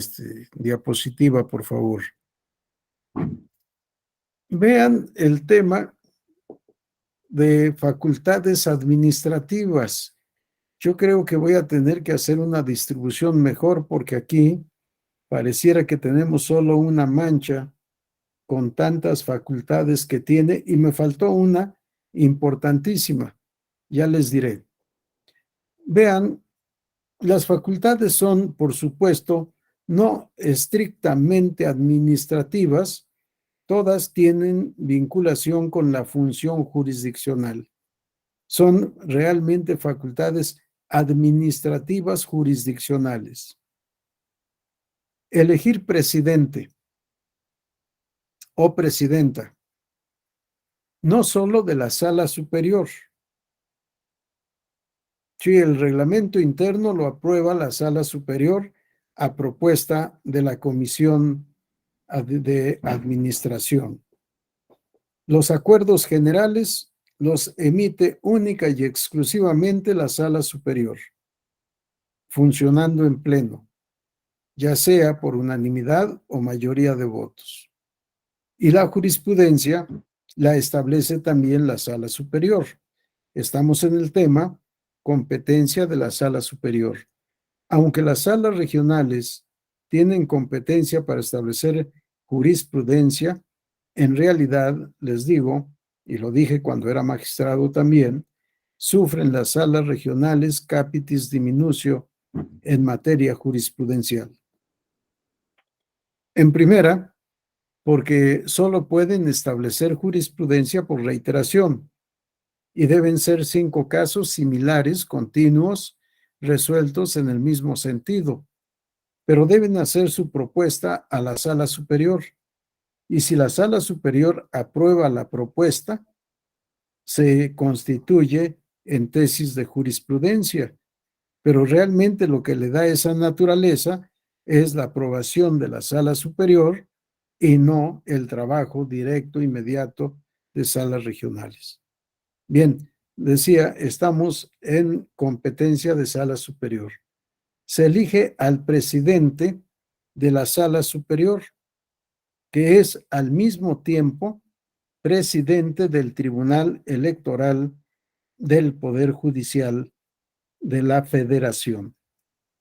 diapositiva, por favor. Vean el tema de facultades administrativas. Yo creo que voy a tener que hacer una distribución mejor porque aquí pareciera que tenemos solo una mancha con tantas facultades que tiene y me faltó una importantísima. Ya les diré. Vean, las facultades son, por supuesto, no estrictamente administrativas, todas tienen vinculación con la función jurisdiccional. Son realmente facultades administrativas jurisdiccionales. Elegir presidente o presidenta, no solo de la sala superior. Si el reglamento interno lo aprueba la sala superior a propuesta de la comisión de administración. Los acuerdos generales los emite única y exclusivamente la sala superior, funcionando en pleno, ya sea por unanimidad o mayoría de votos. Y la jurisprudencia la establece también la sala superior. Estamos en el tema competencia de la sala superior. Aunque las salas regionales tienen competencia para establecer jurisprudencia, en realidad, les digo, y lo dije cuando era magistrado también, sufren las salas regionales capitis diminutio en materia jurisprudencial. En primera, porque solo pueden establecer jurisprudencia por reiteración y deben ser 5 casos similares, continuos, resueltos en el mismo sentido, pero deben hacer su propuesta a la sala superior. Y si la sala superior aprueba la propuesta, se constituye en tesis de jurisprudencia, pero realmente lo que le da esa naturaleza es la aprobación de la sala superior y no el trabajo directo, inmediato de salas regionales. Bien, decía, estamos en competencia de sala superior. Se elige al presidente de la sala superior, que es al mismo tiempo presidente del Tribunal Electoral del Poder Judicial de la Federación,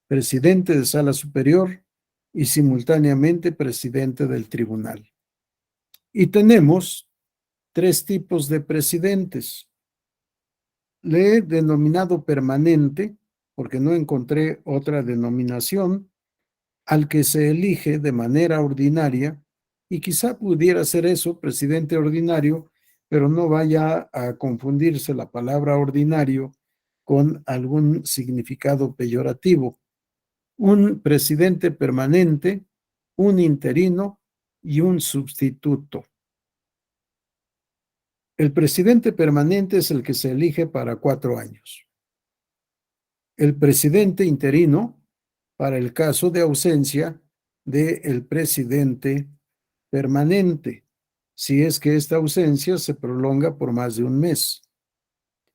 presidente de sala superior y simultáneamente presidente del tribunal. Y tenemos 3 tipos de presidentes. Le he denominado permanente, porque no encontré otra denominación, al que se elige de manera ordinaria, y quizá pudiera ser eso, presidente ordinario, pero no vaya a confundirse la palabra ordinario con algún significado peyorativo. Un presidente permanente, un interino y un sustituto. El presidente permanente es el que se elige para 4 años. El presidente interino para el caso de ausencia del presidente permanente, si es que esta ausencia se prolonga por más de un mes.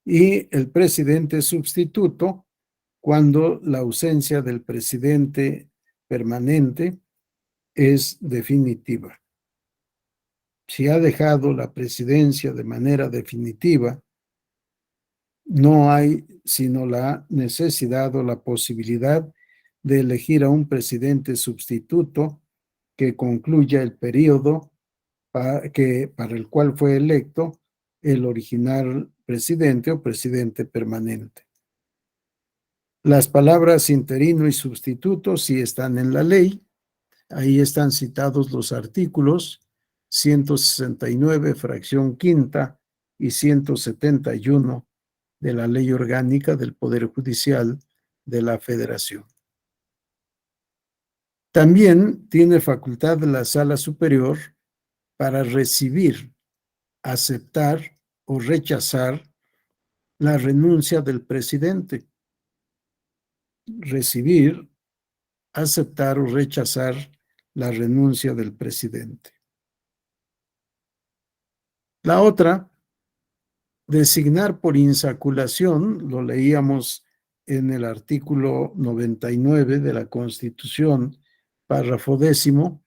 Y el presidente sustituto cuando la ausencia del presidente permanente es definitiva. Si ha dejado la presidencia de manera definitiva, no hay sino la necesidad o la posibilidad de elegir a un presidente sustituto que concluya el periodo para el cual fue electo el original presidente o presidente permanente. Las palabras interino y sustituto sí están en la ley. Ahí están citados los artículos 169, fracción quinta, y 171 de la Ley Orgánica del Poder Judicial de la Federación. También tiene facultad la Sala Superior para recibir, aceptar o rechazar la renuncia del presidente. Recibir, aceptar o rechazar la renuncia del presidente. La otra, designar por insaculación, lo leíamos en el artículo 99 de la Constitución, párrafo 10º,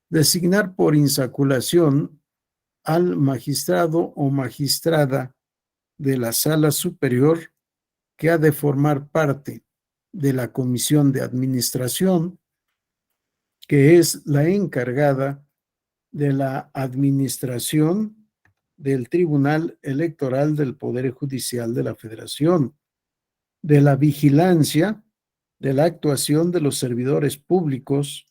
designar por insaculación al magistrado o magistrada de la Sala Superior que ha de formar parte de la Comisión de Administración, que es la encargada de la administración del Tribunal Electoral del Poder Judicial de la Federación, de la vigilancia de la actuación de los servidores públicos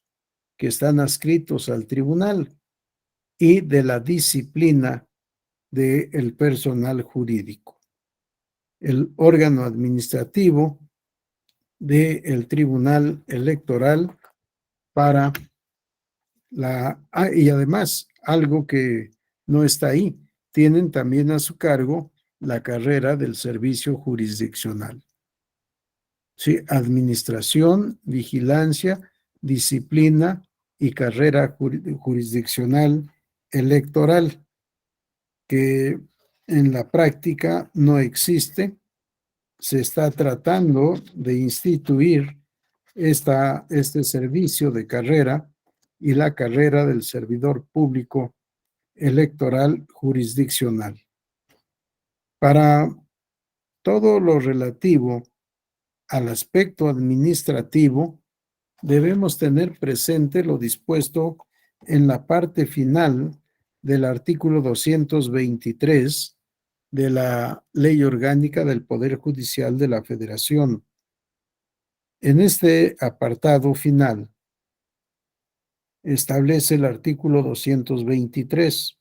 que están adscritos al tribunal y de la disciplina del personal jurídico. El órgano administrativo del Tribunal Electoral para y además, algo que no está ahí, tienen también a su cargo la carrera del servicio jurisdiccional. Sí, administración, vigilancia, disciplina y carrera jurisdiccional electoral, que en la práctica no existe. Se está tratando de instituir este servicio de carrera y la carrera del servidor público electoral jurisdiccional. Para todo lo relativo al aspecto administrativo, debemos tener presente lo dispuesto en la parte final del artículo 223 de la Ley Orgánica del Poder Judicial de la Federación. En este apartado final, establece el artículo 223.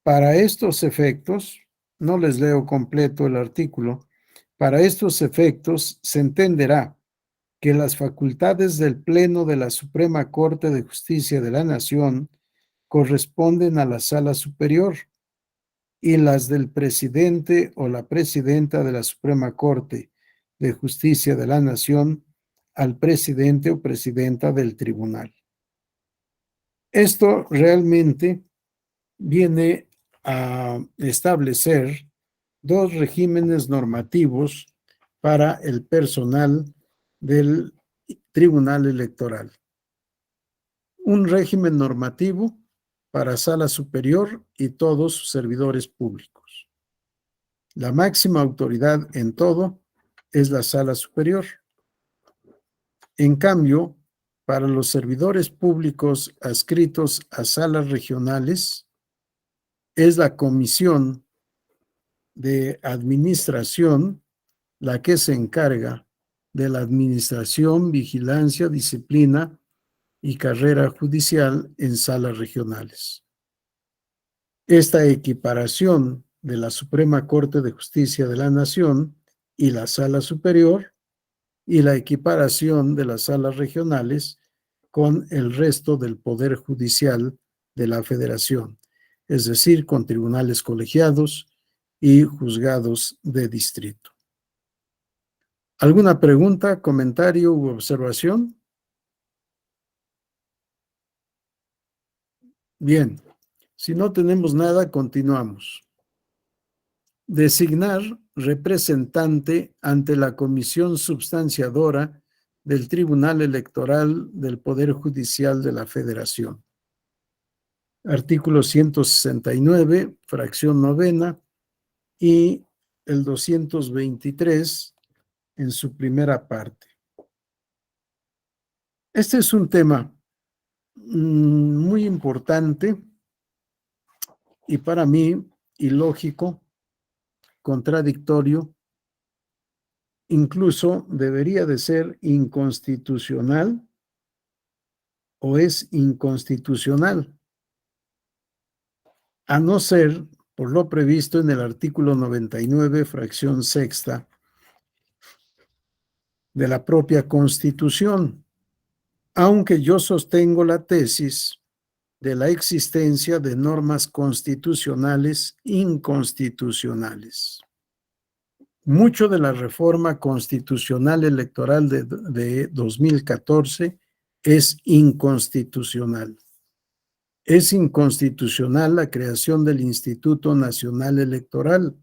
Para estos efectos, no les leo completo el artículo, para estos efectos se entenderá que las facultades del Pleno de la Suprema Corte de Justicia de la Nación corresponden a la Sala Superior y las del presidente o la presidenta de la Suprema Corte de Justicia de la Nación al presidente o presidenta del tribunal. Esto realmente viene a establecer dos regímenes normativos para el personal del Tribunal Electoral. Un régimen normativo para Sala Superior y todos sus servidores públicos. La máxima autoridad en todo es la Sala Superior. En cambio, para los servidores públicos adscritos a salas regionales, es la Comisión de Administración la que se encarga de la administración, vigilancia, disciplina y carrera judicial en salas regionales. Esta equiparación de la Suprema Corte de Justicia de la Nación y la Sala Superior y la equiparación de las salas regionales con el resto del Poder Judicial de la Federación, es decir, con tribunales colegiados y juzgados de distrito. ¿Alguna pregunta, comentario u observación? Bien, si no tenemos nada, continuamos. Designar representante ante la Comisión Substanciadora del Tribunal Electoral del Poder Judicial de la Federación. Artículo 169, fracción novena, y el 223 en su primera parte. Este es un tema muy importante y para mí ilógico, contradictorio, incluso debería de ser inconstitucional o es inconstitucional. a no ser por lo previsto en el artículo 99, fracción sexta de la propia Constitución, aunque yo sostengo la tesis de la existencia de normas constitucionales inconstitucionales. Mucho de la reforma constitucional electoral de 2014 es inconstitucional. Es inconstitucional la creación del Instituto Nacional Electoral.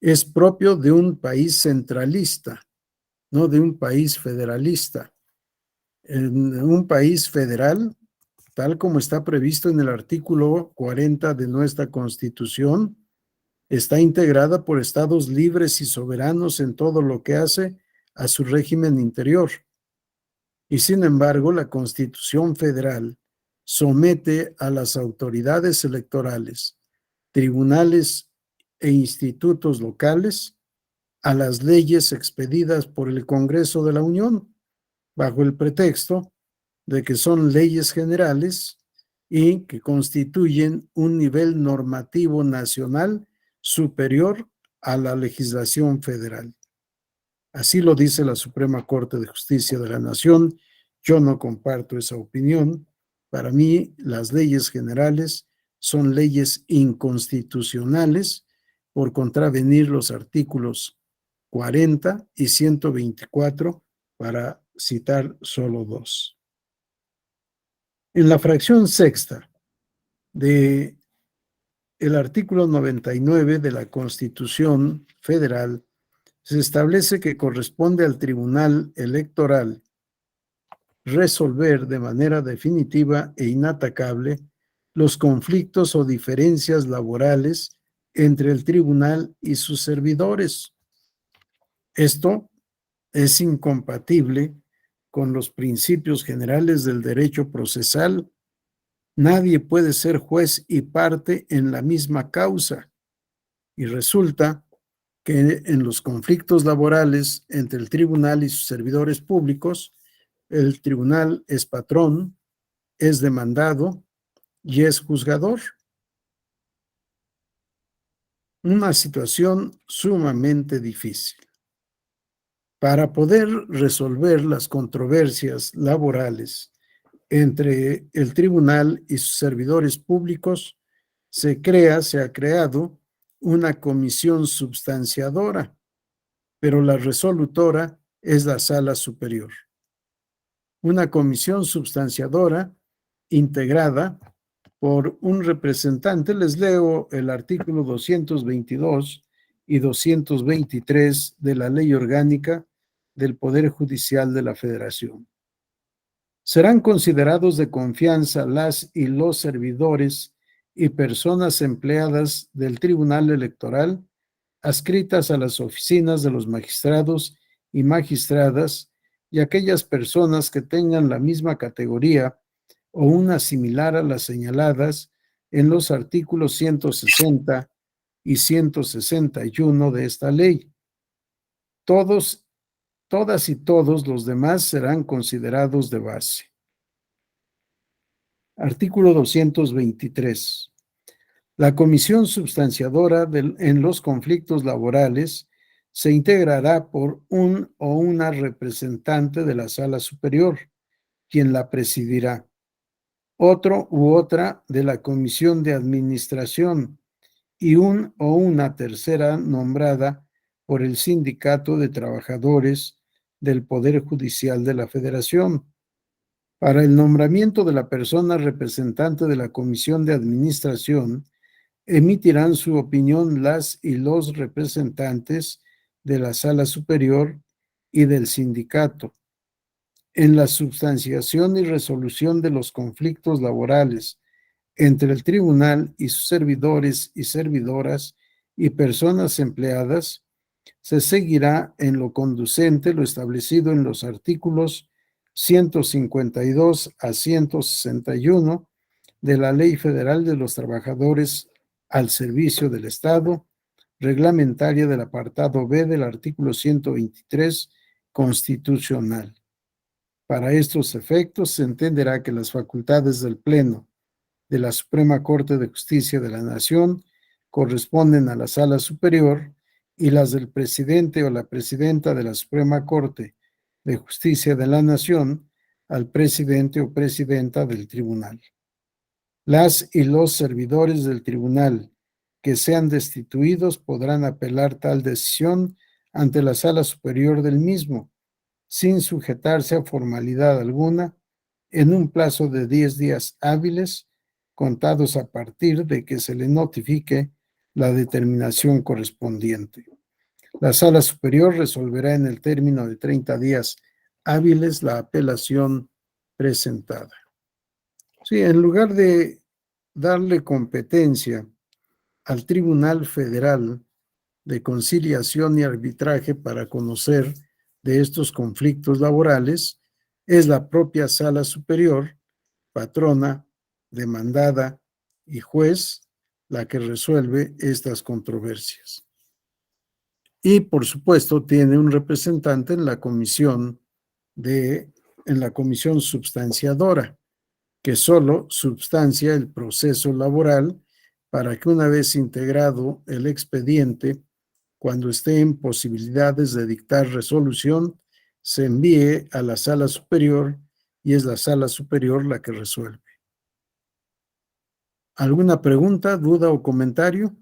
Es propio de un país centralista, no de un país federalista. En un país federal, tal como está previsto en el artículo 40 de nuestra Constitución, está integrada por estados libres y soberanos en todo lo que hace a su régimen interior. Y sin embargo, la Constitución Federal somete a las autoridades electorales, tribunales e institutos locales a las leyes expedidas por el Congreso de la Unión, bajo el pretexto de que son leyes generales y que constituyen un nivel normativo nacional superior a la legislación federal. Así lo dice la Suprema Corte de Justicia de la Nación. Yo no comparto esa opinión. Para mí, las leyes generales son leyes inconstitucionales por contravenir los artículos 40 y 124, para citar solo dos. En la fracción sexta de el artículo 99 de la Constitución Federal se establece que corresponde al Tribunal Electoral resolver de manera definitiva e inatacable los conflictos o diferencias laborales entre el tribunal y sus servidores. Esto es incompatible con los principios generales del derecho procesal. Nadie puede ser juez y parte en la misma causa, y resulta que en los conflictos laborales entre el tribunal y sus servidores públicos, el tribunal es patrón, es demandado y es juzgador. Una situación sumamente difícil. Para poder resolver las controversias laborales entre el tribunal y sus servidores públicos, se ha creado una comisión substanciadora, pero la resolutora es la Sala Superior. Una comisión substanciadora integrada por un representante. Les leo el artículo 222 y 223 de la Ley Orgánica del Poder Judicial de la Federación. Serán considerados de confianza las y los servidores y personas empleadas del Tribunal Electoral adscritas a las oficinas de los magistrados y magistradas, y aquellas personas que tengan la misma categoría o una similar a las señaladas en los artículos 160 y 161 de esta ley. Todas y todos los demás serán considerados de base. Artículo 223. La comisión substanciadora en los conflictos laborales se integrará por un o una representante de la Sala Superior, quien la presidirá. Otro u otra de la Comisión de Administración y un o una tercera nombrada por el Sindicato de Trabajadores del Poder Judicial de la Federación. Para el nombramiento de la persona representante de la Comisión de Administración, emitirán su opinión las y los representantes de la Sala Superior y del sindicato. En la substanciación y resolución de los conflictos laborales entre el tribunal y sus servidores y servidoras y personas empleadas, se seguirá en lo conducente lo establecido en los artículos 152 a 161 de la Ley Federal de los Trabajadores al Servicio del Estado, reglamentaria del apartado B del artículo 123 constitucional. Para estos efectos, se entenderá que las facultades del Pleno de la Suprema Corte de Justicia de la Nación corresponden a la Sala Superior y las del presidente o la presidenta de la Suprema Corte de Justicia de la Nación al presidente o presidenta del tribunal. Las y los servidores del tribunal que sean destituidos podrán apelar tal decisión ante la Sala Superior del mismo, sin sujetarse a formalidad alguna, en un plazo de 10 días hábiles, contados a partir de que se le notifique la determinación correspondiente. La Sala Superior resolverá en el término de 30 días hábiles la apelación presentada. Sí, en lugar de darle competencia al Tribunal Federal de Conciliación y Arbitraje para conocer de estos conflictos laborales, es la propia Sala Superior, patrona, demandada y juez la que resuelve estas controversias. Y, por supuesto, tiene un representante en la comisión substanciadora, que solo substancia el proceso laboral para que una vez integrado el expediente, cuando esté en posibilidades de dictar resolución, se envíe a la Sala Superior y es la Sala Superior la que resuelve. ¿Alguna pregunta, duda o comentario?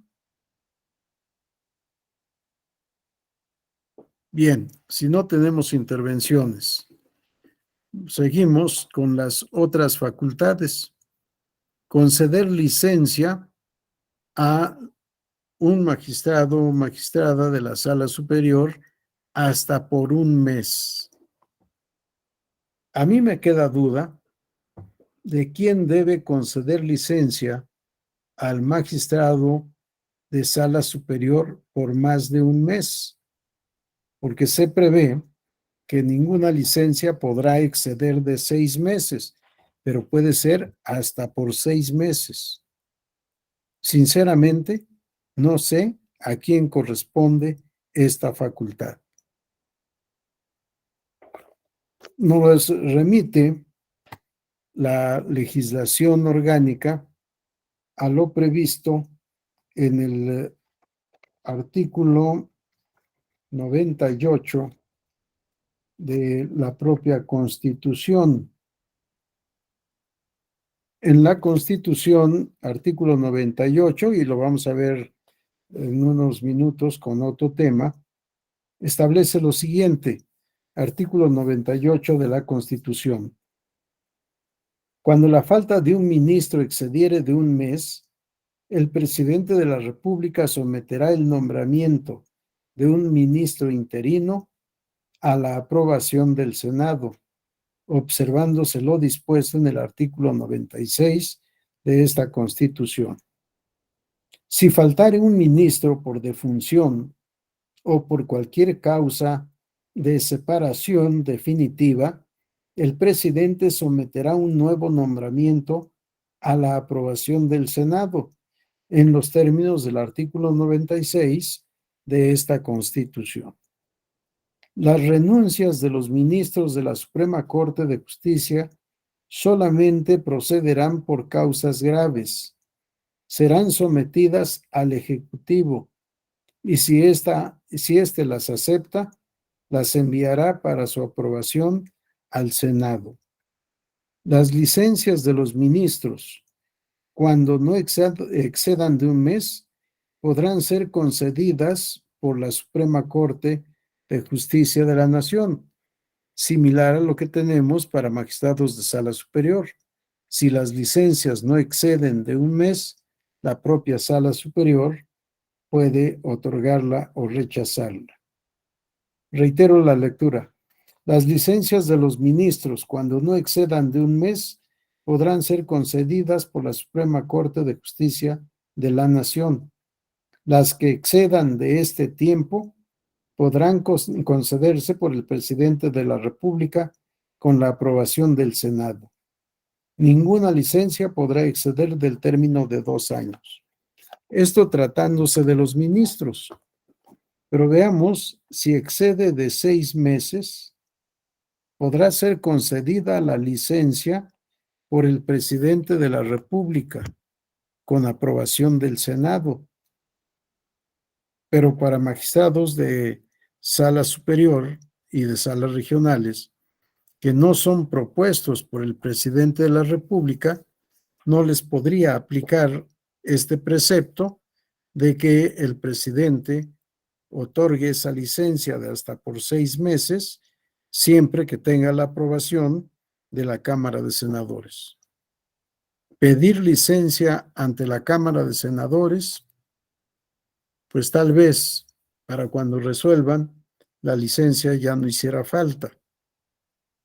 Bien, si no tenemos intervenciones, seguimos con las otras facultades. Conceder licencia a un magistrado o magistrada de la Sala Superior hasta por un mes. A mí me queda duda de quién debe conceder licencia al magistrado de Sala Superior por más de un mes, porque se prevé que ninguna licencia podrá exceder de 6 meses, pero puede ser hasta por 6 meses. Sinceramente, no sé a quién corresponde esta facultad. Nos remite la legislación orgánica a lo previsto en el artículo 98 de la propia Constitución. En la Constitución, artículo 98, y lo vamos a ver en unos minutos con otro tema, establece lo siguiente, artículo 98 de la Constitución. Cuando la falta de un ministro excediere de un mes, el presidente de la República someterá el nombramiento de un ministro interino a la aprobación del Senado, observándose lo dispuesto en el artículo 96 de esta Constitución. Si faltare un ministro por defunción o por cualquier causa de separación definitiva, el presidente someterá un nuevo nombramiento a la aprobación del Senado en los términos del artículo 96 de esta Constitución. Las renuncias de los ministros de la Suprema Corte de Justicia solamente procederán por causas graves. Serán sometidas al Ejecutivo y si éste las acepta, las enviará para su aprobación al Senado. Las licencias de los ministros, cuando no excedan de un mes, podrán ser concedidas por la Suprema Corte de Justicia de la Nación, similar a lo que tenemos para magistrados de Sala Superior. Si las licencias no exceden de un mes, la propia Sala Superior puede otorgarla o rechazarla. Reitero la lectura. Las licencias de los ministros, cuando no excedan de un mes, podrán ser concedidas por la Suprema Corte de Justicia de la Nación. Las que excedan de este tiempo podrán concederse por el presidente de la República con la aprobación del Senado. Ninguna licencia podrá exceder del término de 2 años. Esto tratándose de los ministros. Pero veamos, si excede de 6 meses, podrá ser concedida la licencia por el presidente de la República, con aprobación del Senado. Pero para magistrados de sala superior y de salas regionales, que no son propuestos por el presidente de la República, no les podría aplicar este precepto de que el presidente otorgue esa licencia de hasta por 6 meses, siempre que tenga la aprobación de la Cámara de Senadores. Pedir licencia ante la Cámara de Senadores, pues tal vez para cuando resuelvan, la licencia ya no hiciera falta.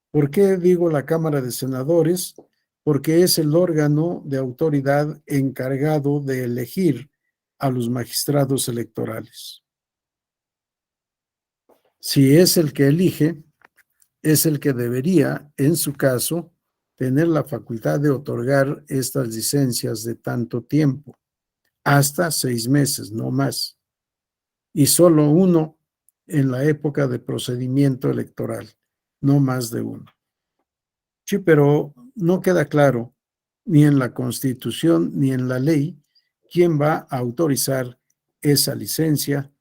¿Por qué digo la Cámara de Senadores? Porque es el órgano de autoridad encargado de elegir a los magistrados electorales. Si es el que elige, es el que debería, en su caso, tener la facultad de otorgar estas licencias de tanto tiempo, hasta 6 meses, no más, y solo uno en la época de procedimiento electoral, no más de uno. Sí, pero no queda claro ni en la Constitución ni en la ley quién va a autorizar esa licencia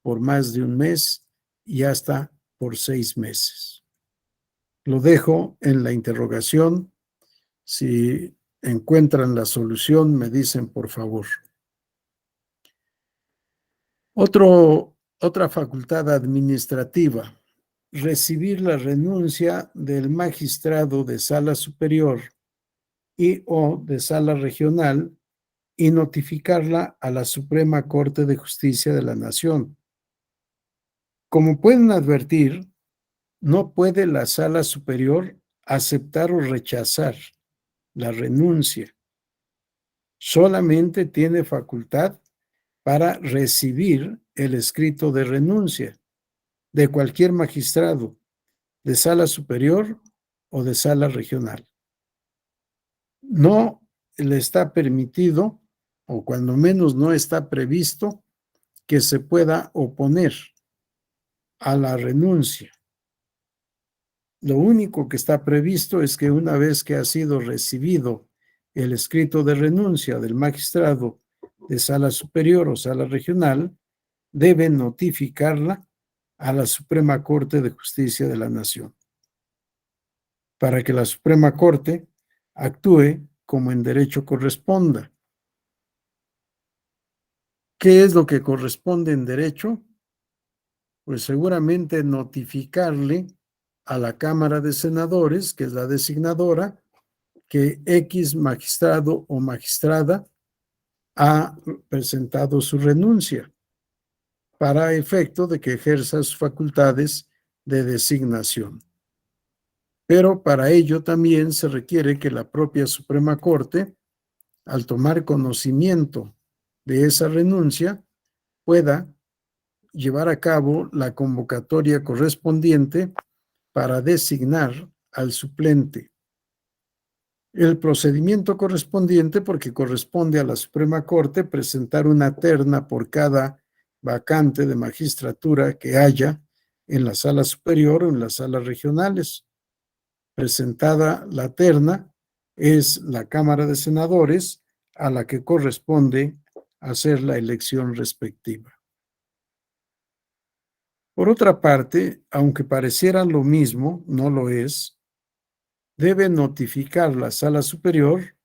por más de un mes y hasta por 6 meses. Lo dejo en la interrogación. Si encuentran la solución, me dicen por favor. Otra facultad administrativa, recibir la renuncia del magistrado de sala superior y o de sala regional y notificarla a la Suprema Corte de Justicia de la Nación. Como pueden advertir, no puede la sala superior aceptar o rechazar la renuncia. Solamente tiene facultad para recibir el escrito de renuncia de cualquier magistrado, de sala superior o de sala regional. No le está permitido, o cuando menos no está previsto, que se pueda oponer a la renuncia. Lo único que está previsto es que una vez que ha sido recibido el escrito de renuncia del magistrado de sala superior o sala regional, debe notificarla a la Suprema Corte de Justicia de la Nación, para que la Suprema Corte actúe como en derecho corresponda. ¿Qué es lo que corresponde en derecho? Pues seguramente notificarle a la Cámara de Senadores, que es la designadora, que X magistrado o magistrada ha presentado su renuncia para efecto de que ejerza sus facultades de designación. Pero para ello también se requiere que la propia Suprema Corte, al tomar conocimiento de esa renuncia, pueda llevar a cabo la convocatoria correspondiente para designar al suplente. El procedimiento correspondiente, porque corresponde a la Suprema Corte presentar una terna por cada vacante de magistratura que haya en la sala superior o en las salas regionales. Presentada la terna, es la Cámara de Senadores a la que corresponde hacer la elección respectiva. Por otra parte, aunque pareciera lo mismo, no lo es, debe notificar la Sala Superior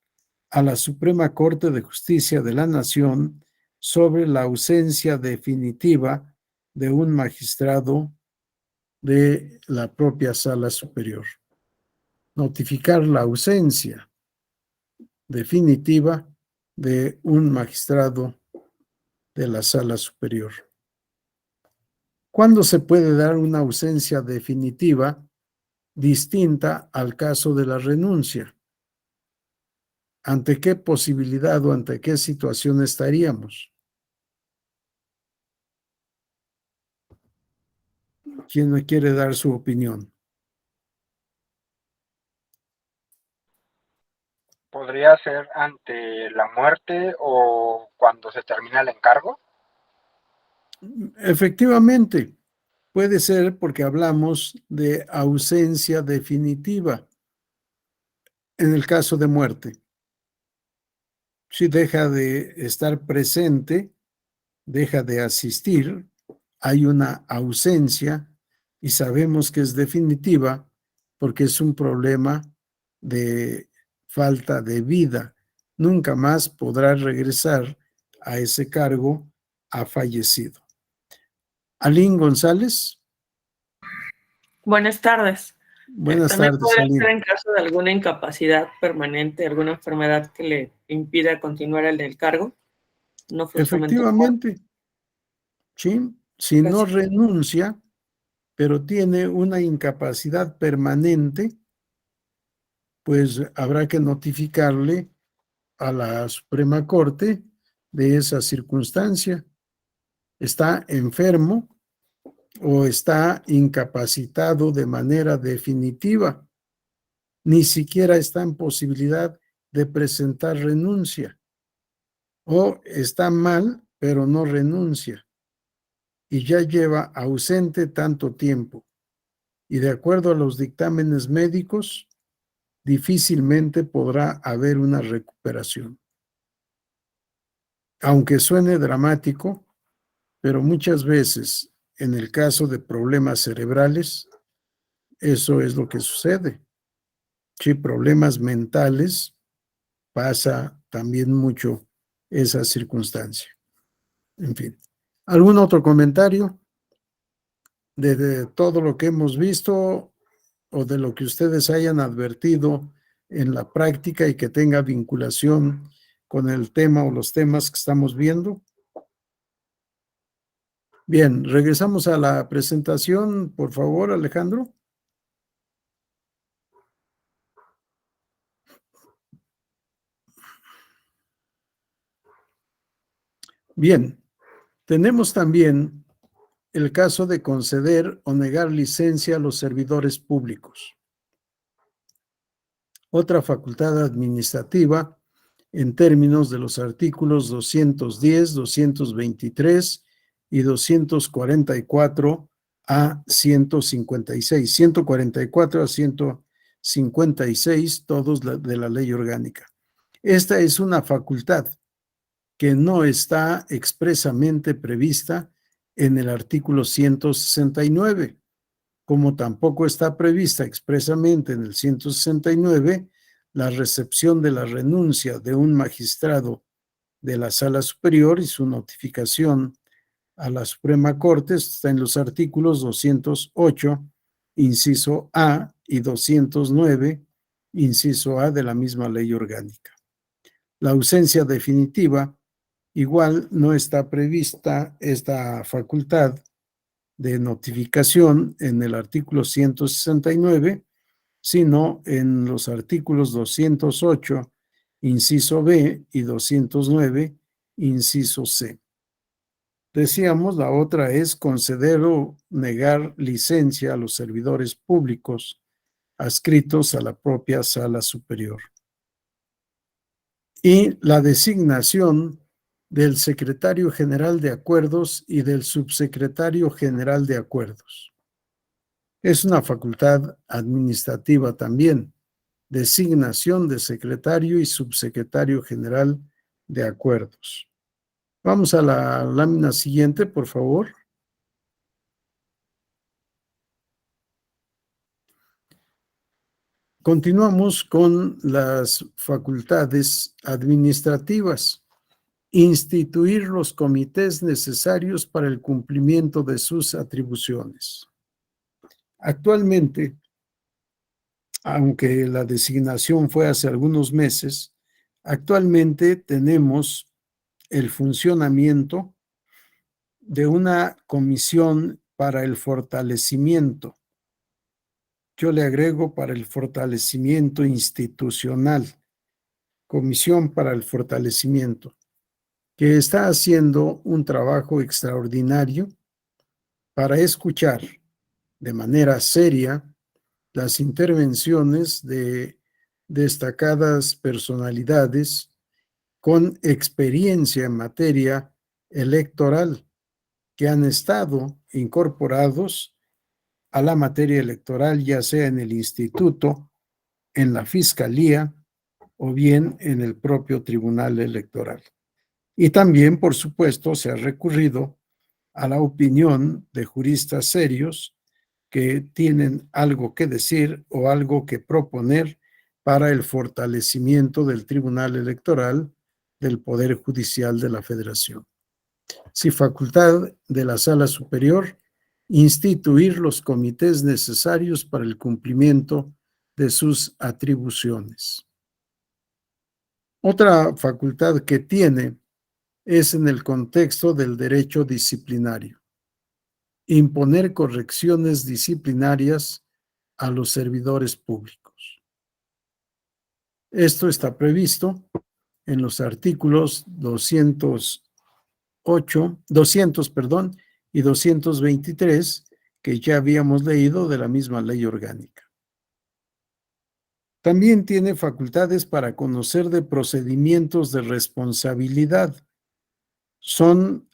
a la Suprema Corte de Justicia de la Nación sobre la ausencia definitiva de un magistrado de la propia Sala Superior. Notificar la ausencia definitiva de un magistrado de la Sala Superior. ¿Cuándo se puede dar una ausencia definitiva distinta al caso de la renuncia? ¿Ante qué posibilidad o ante qué situación estaríamos? ¿Quién me quiere dar su opinión? ¿Podría ser ante la muerte o cuando se termina el encargo? Efectivamente, puede ser porque hablamos de ausencia definitiva. en el caso de muerte. Si deja de estar presente, deja de asistir, hay una ausencia y sabemos que es definitiva porque es un problema de falta de vida. Nunca más podrá regresar a ese cargo, ha fallecido. Aline González. Buenas tardes. Buenas También tardes, podría Aline. ser en caso de alguna incapacidad permanente, alguna enfermedad que le impida continuar en el cargo, no justamente. Efectivamente, sí, si no Gracias. renuncia, pero tiene una incapacidad permanente, pues habrá que notificarle a la Suprema Corte de esa circunstancia. Está enfermo o está incapacitado de manera definitiva. Ni siquiera está en posibilidad de presentar renuncia. O está mal, pero no renuncia. Y ya lleva ausente tanto tiempo. Y de acuerdo a los dictámenes médicos, difícilmente podrá haber una recuperación. Aunque suene dramático, pero muchas veces, en el caso de problemas cerebrales, eso es lo que sucede. Sí, problemas mentales, pasa también mucho esa circunstancia. En fin, ¿algún otro comentario de todo lo que hemos visto o de lo que ustedes hayan advertido en la práctica y que tenga vinculación con el tema o los temas que estamos viendo? Bien, regresamos a la presentación, por favor, Alejandro. Bien, tenemos también el caso de conceder o negar licencia a los servidores públicos. Otra facultad administrativa en términos de los artículos 210, 223 y 244 a 156, 144 a 156, todos de la ley orgánica. Esta es una facultad que no está expresamente prevista en el artículo 169, como tampoco está prevista expresamente en el 169 la recepción de la renuncia de un magistrado de la Sala Superior y su notificación a la Suprema Corte. Está en los artículos 208, inciso A, y 209, inciso A de la misma ley orgánica. La ausencia definitiva, igual no está prevista esta facultad de notificación en el artículo 169, sino en los artículos 208, inciso B, y 209, inciso C. Decíamos, la otra es conceder o negar licencia a los servidores públicos adscritos a la propia Sala Superior. Y la designación del secretario general de acuerdos y del subsecretario general de acuerdos. Es una facultad administrativa también, designación de secretario y subsecretario general de acuerdos. Vamos a la lámina siguiente, por favor. Continuamos con las facultades administrativas. Instituir los comités necesarios para el cumplimiento de sus atribuciones. Actualmente, aunque la designación fue hace algunos meses, actualmente tenemos el funcionamiento de una comisión para el fortalecimiento. Yo le agrego para el fortalecimiento institucional, comisión para el fortalecimiento, que está haciendo un trabajo extraordinario para escuchar de manera seria las intervenciones de destacadas personalidades con experiencia en materia electoral que han estado incorporados a la materia electoral, ya sea en el instituto, en la Fiscalía o bien en el propio Tribunal Electoral. Y también, por supuesto, se ha recurrido a la opinión de juristas serios que tienen algo que decir o algo que proponer para el fortalecimiento del Tribunal Electoral del Poder Judicial de la Federación. Si facultad de la Sala Superior, instituir los comités necesarios para el cumplimiento de sus atribuciones. Otra facultad que tiene es en el contexto del derecho disciplinario. Imponer correcciones disciplinarias a los servidores públicos. Esto está previsto en los artículos 200 y 223 que ya habíamos leído de la misma ley orgánica. También tiene facultades para conocer de procedimientos de responsabilidad. Son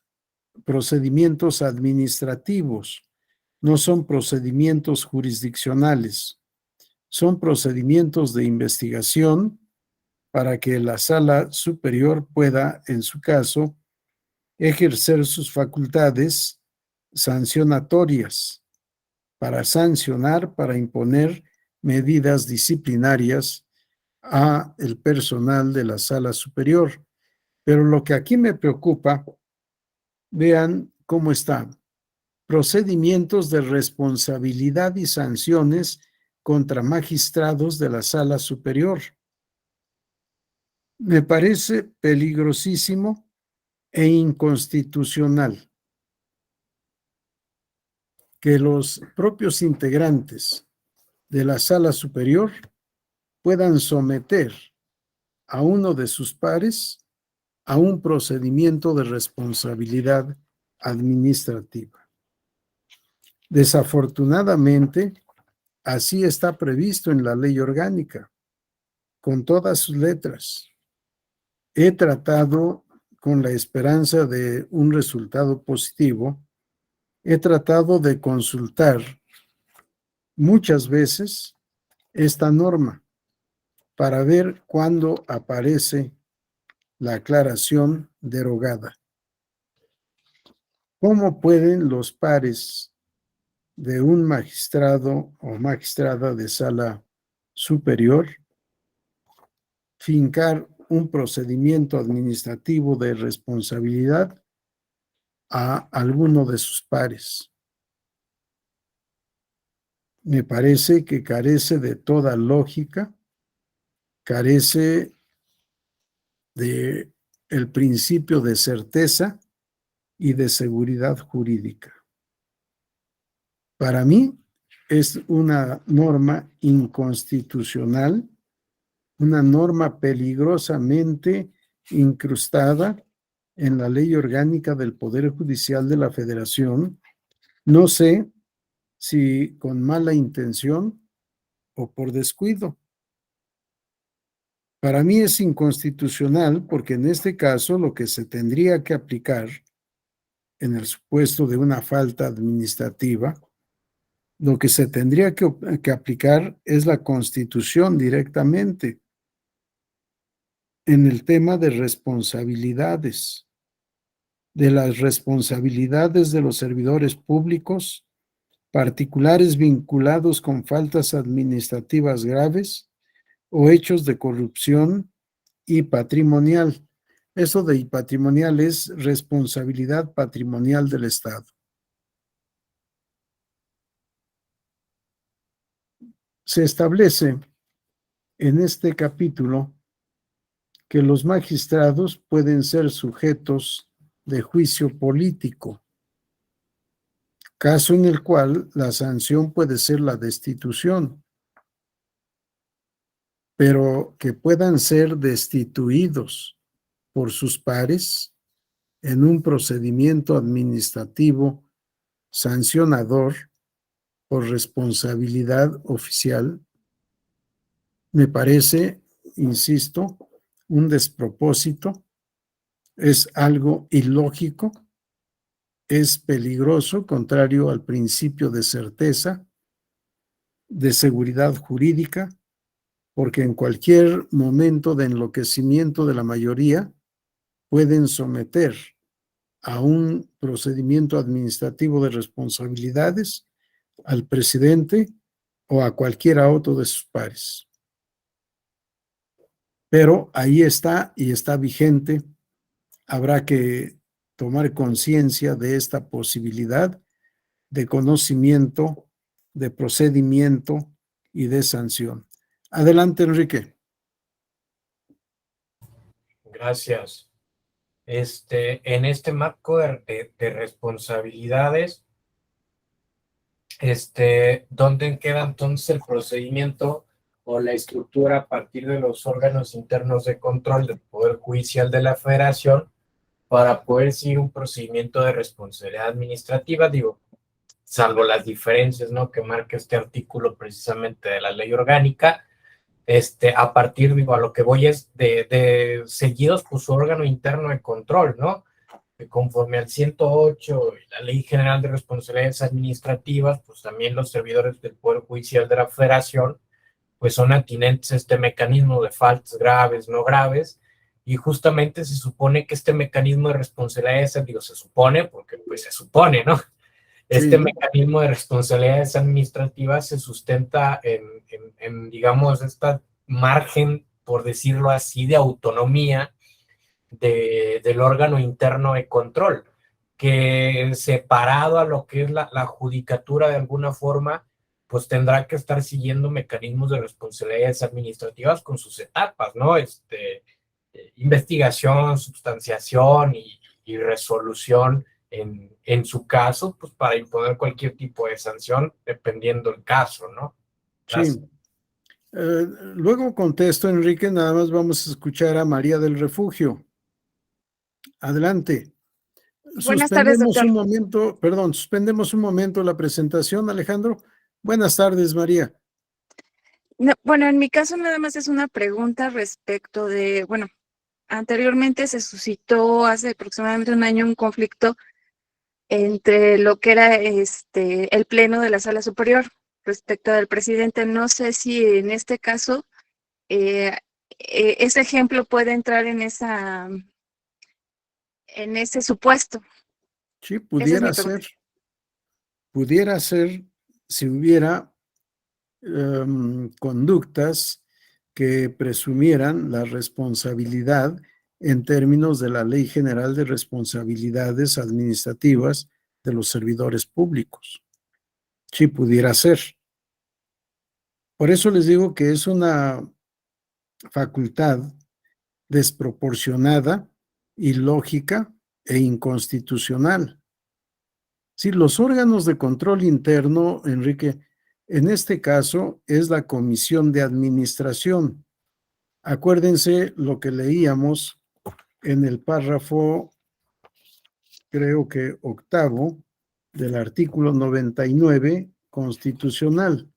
procedimientos administrativos, no son procedimientos jurisdiccionales. Son procedimientos de investigación para que la Sala Superior pueda, en su caso, ejercer sus facultades sancionatorias para sancionar, para imponer medidas disciplinarias a el personal de la Sala Superior. Pero lo que aquí me preocupa, vean cómo están. Procedimientos de responsabilidad y sanciones contra magistrados de la Sala Superior. Me parece peligrosísimo e inconstitucional que los propios integrantes de la Sala Superior puedan someter a uno de sus pares a un procedimiento de responsabilidad administrativa. Desafortunadamente, así está previsto en la ley orgánica, con todas sus letras. He tratado, con la esperanza de un resultado positivo, he tratado de consultar muchas veces esta norma para ver cuándo aparece la aclaración derogada. ¿Cómo pueden los pares de un magistrado o magistrada de Sala Superior fincar un procedimiento administrativo de responsabilidad a alguno de sus pares? Me parece que carece de toda lógica, carece de el principio de certeza y de seguridad jurídica. Para mí es una norma inconstitucional, una norma peligrosamente incrustada en la ley orgánica del Poder Judicial de la Federación. No sé si con mala intención o por descuido. Para mí es inconstitucional porque en este caso lo que se tendría que aplicar en el supuesto de una falta administrativa, lo que se tendría que aplicar es la Constitución directamente en el tema de responsabilidades, de las responsabilidades de los servidores públicos, particulares vinculados con faltas administrativas graves o hechos de corrupción y patrimonial. Eso de patrimonial es responsabilidad patrimonial del Estado. Se establece en este capítulo que los magistrados pueden ser sujetos de juicio político, caso en el cual la sanción puede ser la destitución, pero que puedan ser destituidos por sus pares en un procedimiento administrativo sancionador por responsabilidad oficial, me parece, insisto, un despropósito, es algo ilógico, es peligroso, contrario al principio de certeza, de seguridad jurídica porque en cualquier momento de enloquecimiento de la mayoría pueden someter a un procedimiento administrativo de responsabilidades al presidente o a cualquiera otro de sus pares. Pero ahí está y está vigente. Habrá que tomar conciencia de esta posibilidad de conocimiento, de procedimiento y de sanción. Adelante, Enrique. Gracias. En este marco de responsabilidades, ¿dónde queda entonces el procedimiento o la estructura a partir de los órganos internos de control del Poder Judicial de la Federación para poder seguir un procedimiento de responsabilidad administrativa? Digo, salvo las diferencias, ¿no?, que marca este artículo precisamente de la ley orgánica. A partir, digo, a lo que voy es de seguidos por su órgano interno de control, ¿no? Que conforme al 108 y la Ley General de Responsabilidades Administrativas, pues también los servidores del Poder Judicial de la Federación, pues son atinentes a este mecanismo de faltas graves, no graves, y justamente se supone que este mecanismo de responsabilidades, digo, se supone, porque pues se supone, ¿no? Este mecanismo de responsabilidades administrativas se sustenta en digamos, este margen, por decirlo así, de autonomía del órgano interno de control, que separado a lo que es la judicatura de alguna forma, pues tendrá que estar siguiendo mecanismos de responsabilidades administrativas con sus etapas, ¿no? Investigación, substanciación y resolución en su caso, pues para imponer cualquier tipo de sanción, dependiendo del caso, ¿no? Gracias. Sí. Luego contesto, Enrique, nada más vamos a escuchar a María del Refugio. Adelante. Buenas tardes, doctor. Suspendemos un momento la presentación, Alejandro. Buenas tardes, María. No, bueno, en mi caso nada más es una pregunta respecto de, bueno, anteriormente se suscitó hace aproximadamente un año un conflicto entre lo que era el pleno de la Sala Superior respecto del presidente. No sé si en este caso ese ejemplo puede entrar en ese supuesto. Sí, pudiera ser. Pudiera ser si hubiera conductas que presumieran la responsabilidad en términos de la Ley General de Responsabilidades Administrativas de los servidores públicos. Sí, pudiera ser. Por eso les digo que es una facultad desproporcionada, ilógica e inconstitucional. Sí, los órganos de control interno, Enrique, en este caso es la Comisión de Administración. Acuérdense lo que leíamos en el párrafo, creo que octavo, del artículo 99 constitucional.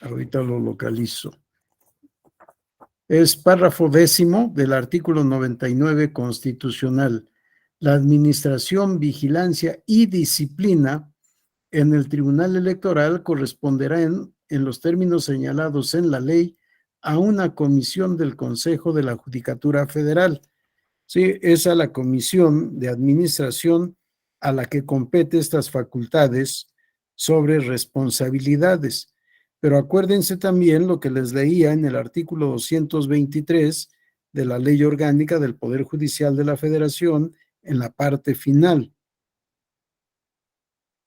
Ahorita lo localizo. Es párrafo 10º del artículo 99 constitucional. La administración, vigilancia y disciplina en el Tribunal Electoral corresponderá en los términos señalados en la ley a una comisión del Consejo de la Judicatura Federal. Sí, es a la comisión de administración a la que compete estas facultades sobre responsabilidades. Pero acuérdense también lo que les leía en el artículo 223 de la Ley Orgánica del Poder Judicial de la Federación en la parte final.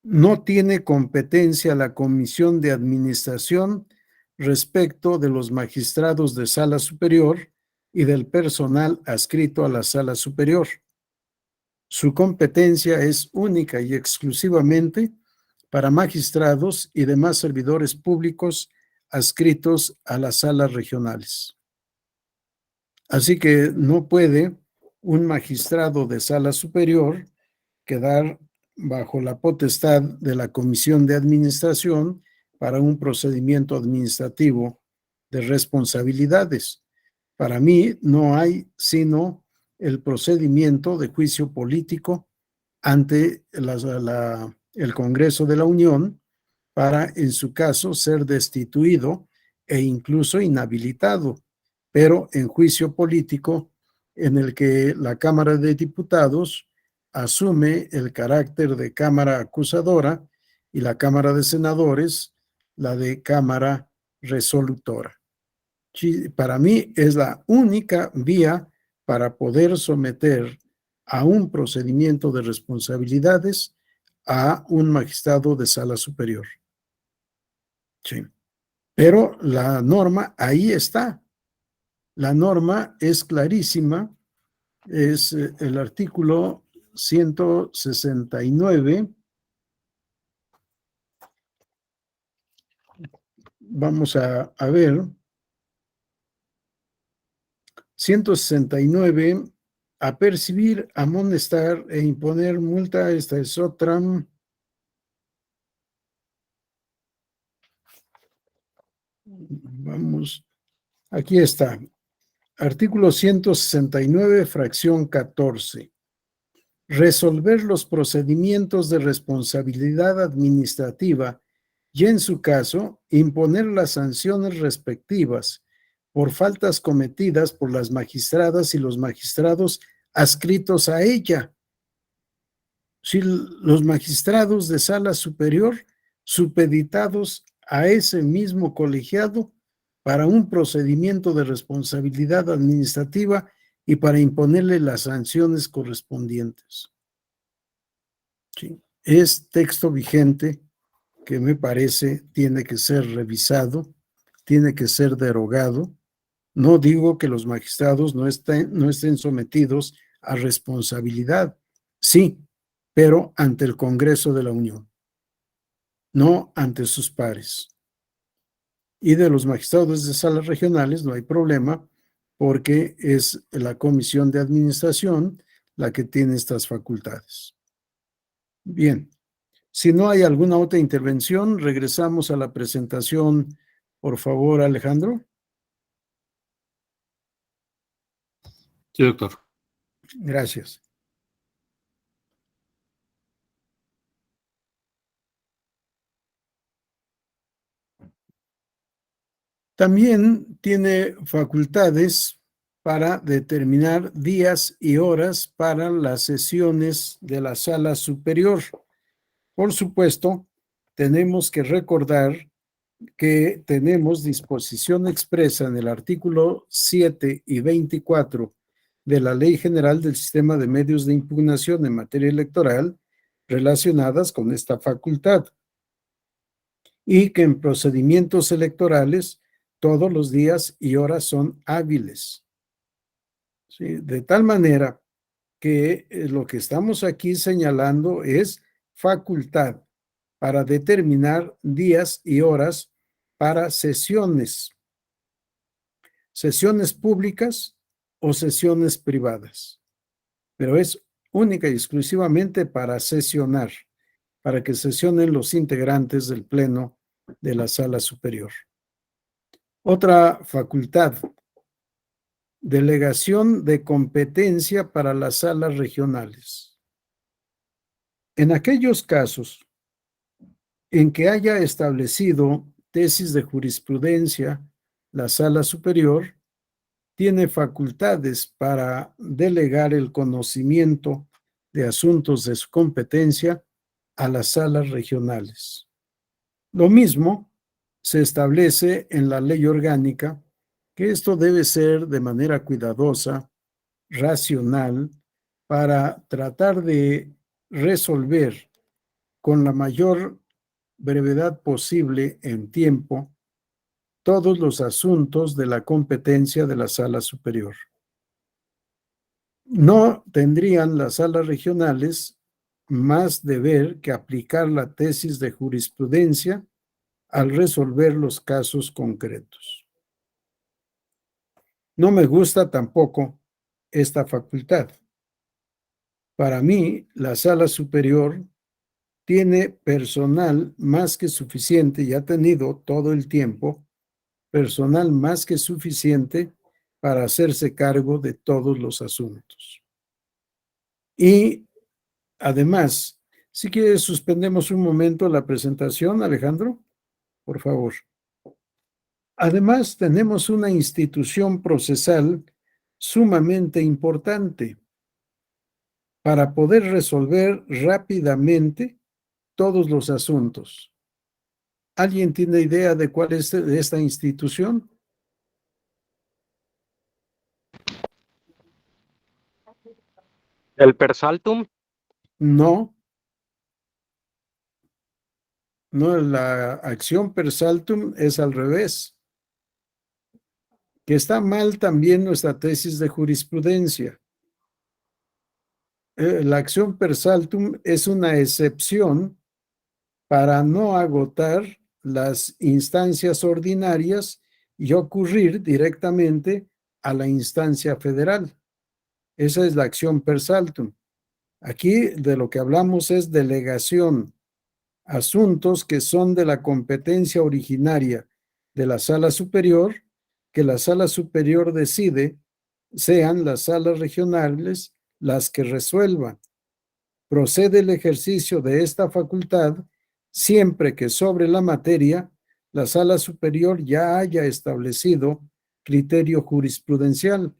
No tiene competencia la Comisión de Administración respecto de los magistrados de Sala Superior y del personal adscrito a la Sala Superior. Su competencia es única y exclusivamente para magistrados y demás servidores públicos adscritos a las salas regionales. Así que no puede un magistrado de Sala Superior quedar bajo la potestad de la Comisión de Administración para un procedimiento administrativo de responsabilidades. Para mí no hay sino el procedimiento de juicio político ante el Congreso de la Unión para, en su caso, ser destituido e incluso inhabilitado, pero en juicio político en el que la Cámara de Diputados asume el carácter de Cámara acusadora y la Cámara de Senadores la de Cámara resolutora. Sí, para mí es la única vía para poder someter a un procedimiento de responsabilidades a un magistrado de sala superior. Sí. Pero la norma ahí está. La norma es clarísima. Es el artículo 169. Vamos a ver. 169. Apercibir, amonestar e imponer multa. Esta es otra. Vamos. Aquí está. Artículo 169, fracción 14. Resolver los procedimientos de responsabilidad administrativa y, en su caso, imponer las sanciones respectivas por faltas cometidas por las magistradas y los magistrados adscritos a ella. Si los magistrados de sala superior supeditados a ese mismo colegiado para un procedimiento de responsabilidad administrativa y para imponerle las sanciones correspondientes. Sí. Es texto vigente que me parece tiene que ser revisado, tiene que ser derogado. No digo que los magistrados no estén sometidos a responsabilidad, sí, pero ante el Congreso de la Unión, no ante sus pares. Y de los magistrados de salas regionales no hay problema, porque es la Comisión de Administración la que tiene estas facultades. Bien, si no hay alguna otra intervención, regresamos a la presentación. Por favor, Alejandro. Sí, doctor. Gracias. También tiene facultades para determinar días y horas para las sesiones de la sala superior. Por supuesto, tenemos que recordar que tenemos disposición expresa en el artículo 7 y 24 de la Ley General del Sistema de Medios de Impugnación en materia electoral relacionadas con esta facultad, y que en procedimientos electorales todos los días y horas son hábiles. ¿Sí? De tal manera que lo que estamos aquí señalando es facultad para determinar días y horas para sesiones públicas o sesiones privadas, pero es única y exclusivamente para sesionar, para que sesionen los integrantes del Pleno de la Sala Superior. Otra facultad, delegación de competencia para las salas regionales. En aquellos casos en que haya establecido tesis de jurisprudencia, la Sala Superior tiene facultades para delegar el conocimiento de asuntos de su competencia a las salas regionales. Lo mismo se establece en la ley orgánica, que esto debe ser de manera cuidadosa, racional, para tratar de resolver con la mayor brevedad posible en tiempo todos los asuntos de la competencia de la sala superior. No tendrían las salas regionales más deber que aplicar la tesis de jurisprudencia al resolver los casos concretos. No me gusta tampoco esta facultad. Para mí, la sala superior tiene personal más que suficiente y ha tenido todo el tiempo personal más que suficiente para hacerse cargo de todos los asuntos. Y además, Si quieres, suspendemos un momento la presentación, Alejandro, por favor. Además, tenemos una institución procesal sumamente importante para poder resolver rápidamente todos los asuntos. ¿Alguien tiene idea de cuál es esta institución? ¿El Persaltum? No. No, la acción per saltum es al revés. Que está mal también nuestra tesis de jurisprudencia. La acción per saltum es una excepción para no agotar las instancias ordinarias y ocurrir directamente a la instancia federal. Esa es la acción per saltum. Aquí de lo que hablamos es delegación, asuntos que son de la competencia originaria de la sala superior, que la sala superior decide sean las salas regionales las que resuelvan. Procede el ejercicio de esta facultad siempre que sobre la materia la sala superior ya haya establecido criterio jurisprudencial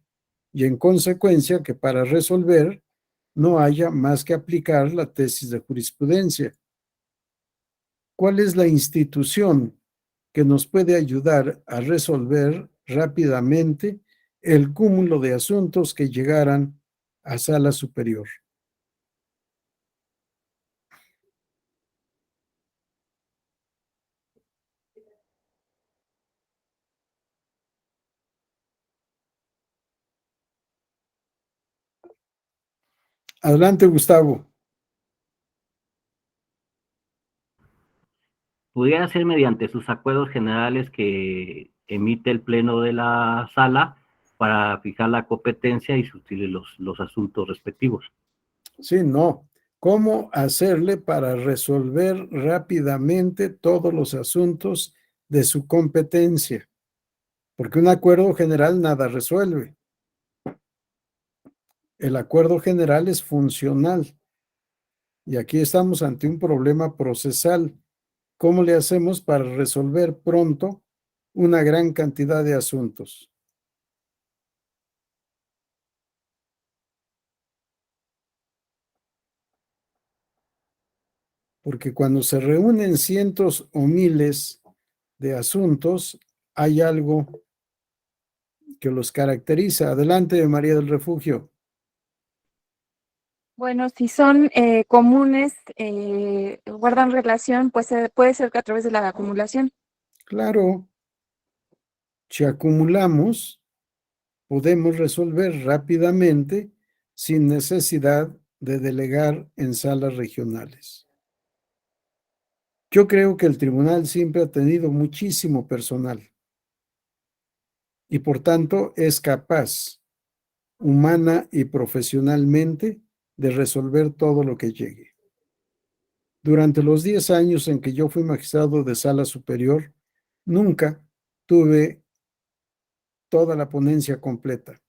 y en consecuencia que para resolver no haya más que aplicar la tesis de jurisprudencia. ¿Cuál es la institución que nos puede ayudar a resolver rápidamente el cúmulo de asuntos que llegaran a sala superior? Adelante, Gustavo. Pudiera ser mediante sus acuerdos generales que emite el pleno de la sala para fijar la competencia y surtir los asuntos respectivos. Sí, no. ¿Cómo hacerle para resolver rápidamente todos los asuntos de su competencia? Porque un acuerdo general nada resuelve. El acuerdo general es funcional. Y aquí estamos ante un problema procesal. ¿Cómo le hacemos para resolver pronto una gran cantidad de asuntos? Porque cuando se reúnen cientos o miles de asuntos, hay algo que los caracteriza. Adelante, María del Refugio. Bueno, si son comunes, guardan relación, pues puede ser que a través de la acumulación. Claro, si acumulamos, podemos resolver rápidamente sin necesidad de delegar en salas regionales. Yo creo que el tribunal siempre ha tenido muchísimo personal y por tanto es capaz, humana y profesionalmente, de resolver todo lo que llegue. Durante los 10 años en que yo fui magistrado de sala superior, nunca tuve toda la ponencia completa.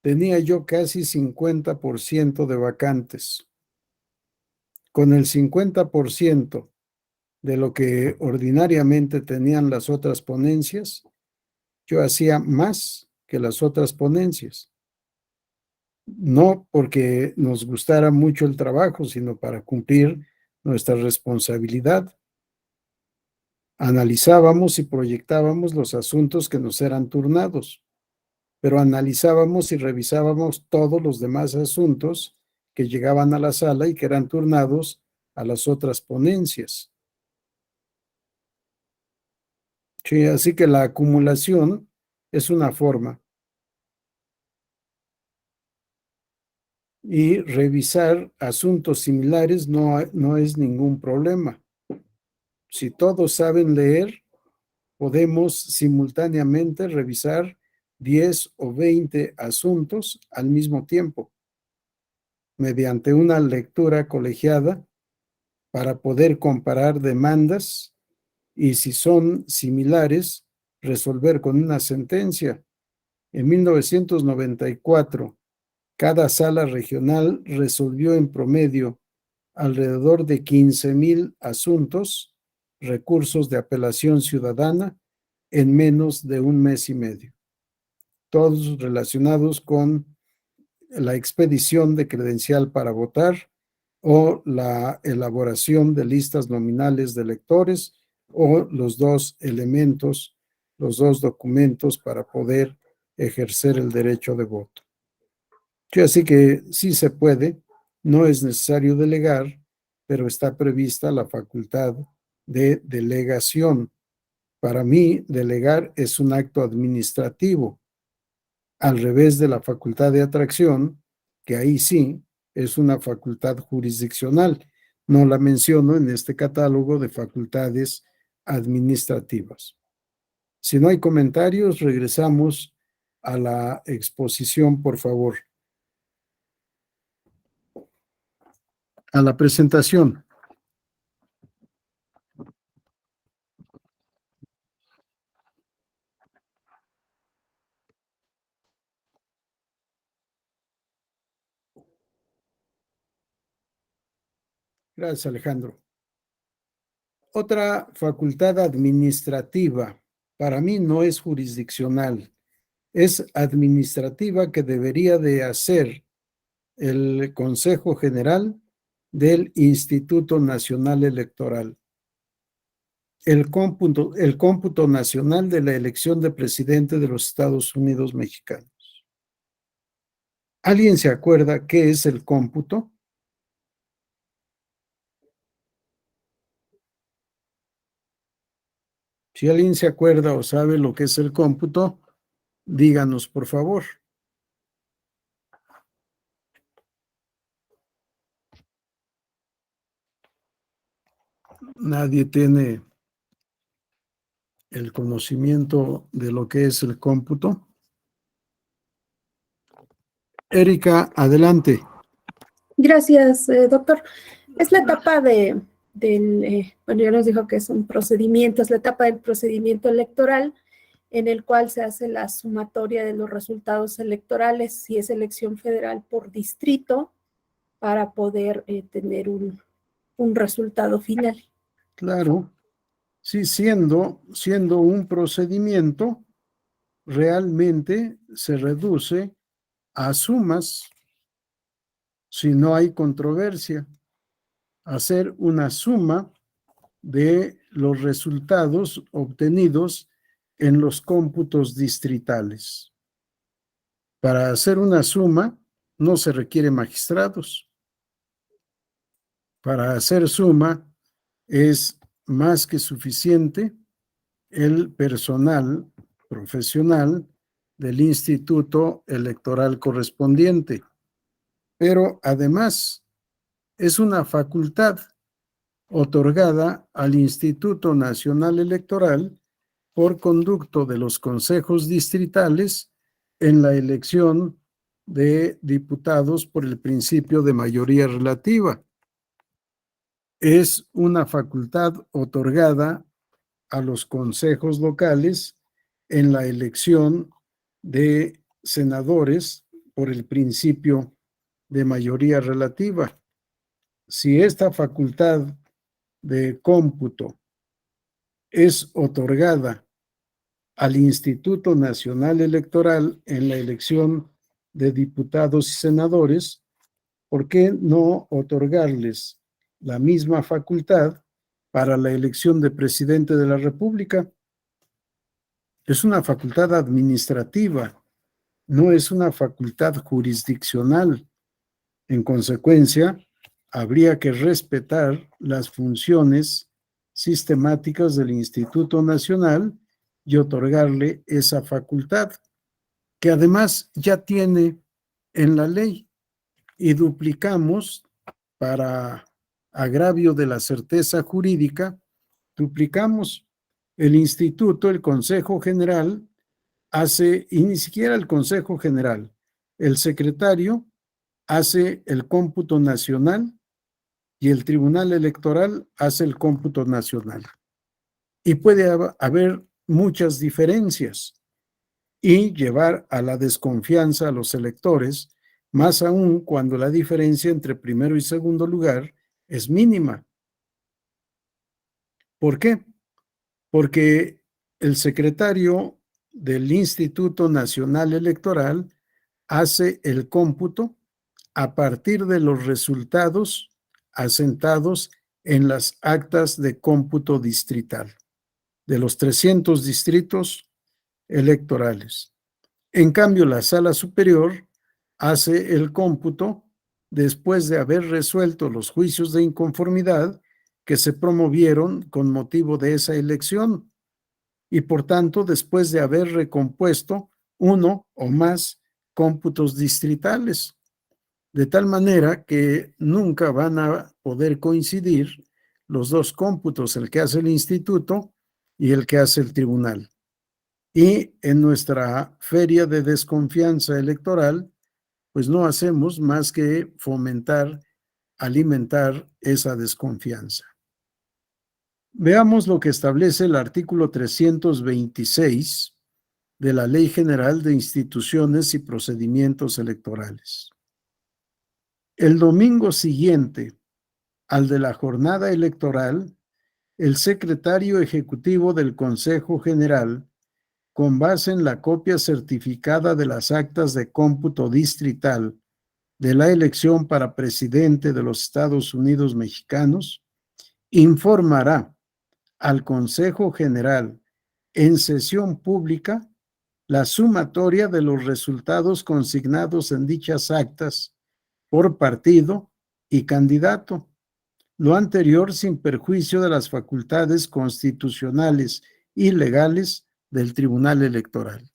Tenía yo casi 50% de vacantes. Con el 50% de lo que ordinariamente tenían las otras ponencias, yo hacía más que las otras ponencias. No porque nos gustara mucho el trabajo, sino para cumplir nuestra responsabilidad. Analizábamos y proyectábamos los asuntos que nos eran turnados, pero analizábamos y revisábamos todos los demás asuntos que llegaban a la sala y que eran turnados a las otras ponencias. Sí, así que la acumulación es una forma. Y revisar asuntos similares no es ningún problema. Si todos saben leer, podemos simultáneamente revisar 10 o 20 asuntos al mismo tiempo, mediante una lectura colegiada para poder comparar demandas y si son similares, resolver con una sentencia. En 1994, cada sala regional resolvió en promedio alrededor de 15,000 asuntos, recursos de apelación ciudadana en menos de un mes y medio, todos relacionados con la expedición de credencial para votar o la elaboración de listas nominales de electores o los dos elementos, los dos documentos para poder ejercer el derecho de voto. Así que sí se puede, no es necesario delegar, pero está prevista la facultad de delegación. Para mí, delegar es un acto administrativo, al revés de la facultad de atracción, que ahí sí es una facultad jurisdiccional. No la menciono en este catálogo de facultades administrativas. Si no hay comentarios, regresamos a la exposición, por favor. A la presentación. Gracias, Alejandro. Otra facultad administrativa, para mí no es jurisdiccional, es administrativa, que debería de hacer el Consejo General del Instituto Nacional Electoral. El cómputo nacional de la elección de presidente de los Estados Unidos mexicanos. ¿Alguien se acuerda qué es el cómputo? Si alguien se acuerda o sabe lo que es el cómputo, díganos, por favor. Nadie tiene el conocimiento de lo que es el cómputo. Erika, adelante. Gracias, doctor. Es la etapa bueno, ya nos dijo que es un procedimiento, es la etapa del procedimiento electoral en el cual se hace la sumatoria de los resultados electorales, si es elección federal por distrito, para poder tener un resultado final. Claro, sí, siendo un procedimiento, realmente se reduce a sumas, si no hay controversia, hacer una suma de los resultados obtenidos en los cómputos distritales. Para hacer una suma no se requiere magistrados. Para hacer suma es más que suficiente el personal profesional del instituto electoral correspondiente. Pero además es una facultad otorgada al Instituto Nacional Electoral por conducto de los consejos distritales en la elección de diputados por el principio de mayoría relativa. Es una facultad otorgada a los consejos locales en la elección de senadores por el principio de mayoría relativa. Si esta facultad de cómputo es otorgada al Instituto Nacional Electoral en la elección de diputados y senadores, ¿por qué no otorgarles la misma facultad para la elección de presidente de la República? Es una facultad administrativa, no es una facultad jurisdiccional. En consecuencia, habría que respetar las funciones sistemáticas del Instituto Nacional y otorgarle esa facultad, que además ya tiene en la ley, y duplicamos, para agravio de la certeza jurídica, duplicamos. El instituto, el Consejo General, hace, y ni siquiera el Consejo General, el secretario hace el cómputo nacional y el Tribunal Electoral hace el cómputo nacional. Y puede haber muchas diferencias y llevar a la desconfianza a los electores, más aún cuando la diferencia entre primero y segundo lugar es mínima. ¿Por qué? Porque el secretario del Instituto Nacional Electoral hace el cómputo a partir de los resultados asentados en las actas de cómputo distrital de los 300 distritos electorales. En cambio, la Sala Superior hace el cómputo después de haber resuelto los juicios de inconformidad que se promovieron con motivo de esa elección y, por tanto, después de haber recompuesto uno o más cómputos distritales, de tal manera que nunca van a poder coincidir los dos cómputos, el que hace el instituto y el que hace el tribunal. Y en nuestra feria de desconfianza electoral, pues no hacemos más que fomentar, alimentar esa desconfianza. Veamos lo que establece el artículo 326 de la Ley General de Instituciones y Procedimientos Electorales. El domingo siguiente al de la jornada electoral, el secretario ejecutivo del Consejo General, con base en la copia certificada de las actas de cómputo distrital de la elección para presidente de los Estados Unidos mexicanos, informará al Consejo General en sesión pública la sumatoria de los resultados consignados en dichas actas por partido y candidato, lo anterior sin perjuicio de las facultades constitucionales y legales del Tribunal Electoral.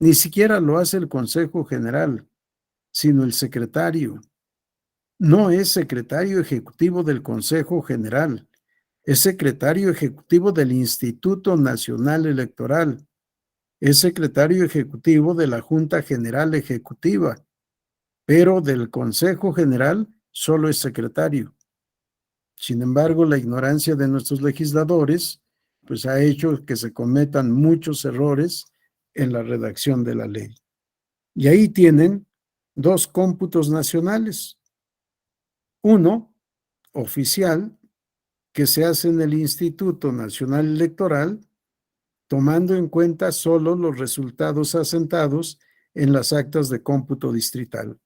Ni siquiera lo hace el Consejo General, sino el secretario. No es secretario ejecutivo del Consejo General, es secretario ejecutivo del Instituto Nacional Electoral, es secretario ejecutivo de la Junta General Ejecutiva, pero del Consejo General solo es secretario. Sin embargo, la ignorancia de nuestros legisladores pues ha hecho que se cometan muchos errores en la redacción de la ley. Y ahí tienen dos cómputos nacionales. Uno, oficial, que se hace en el Instituto Nacional Electoral, tomando en cuenta solo los resultados asentados en las actas de cómputo distrital.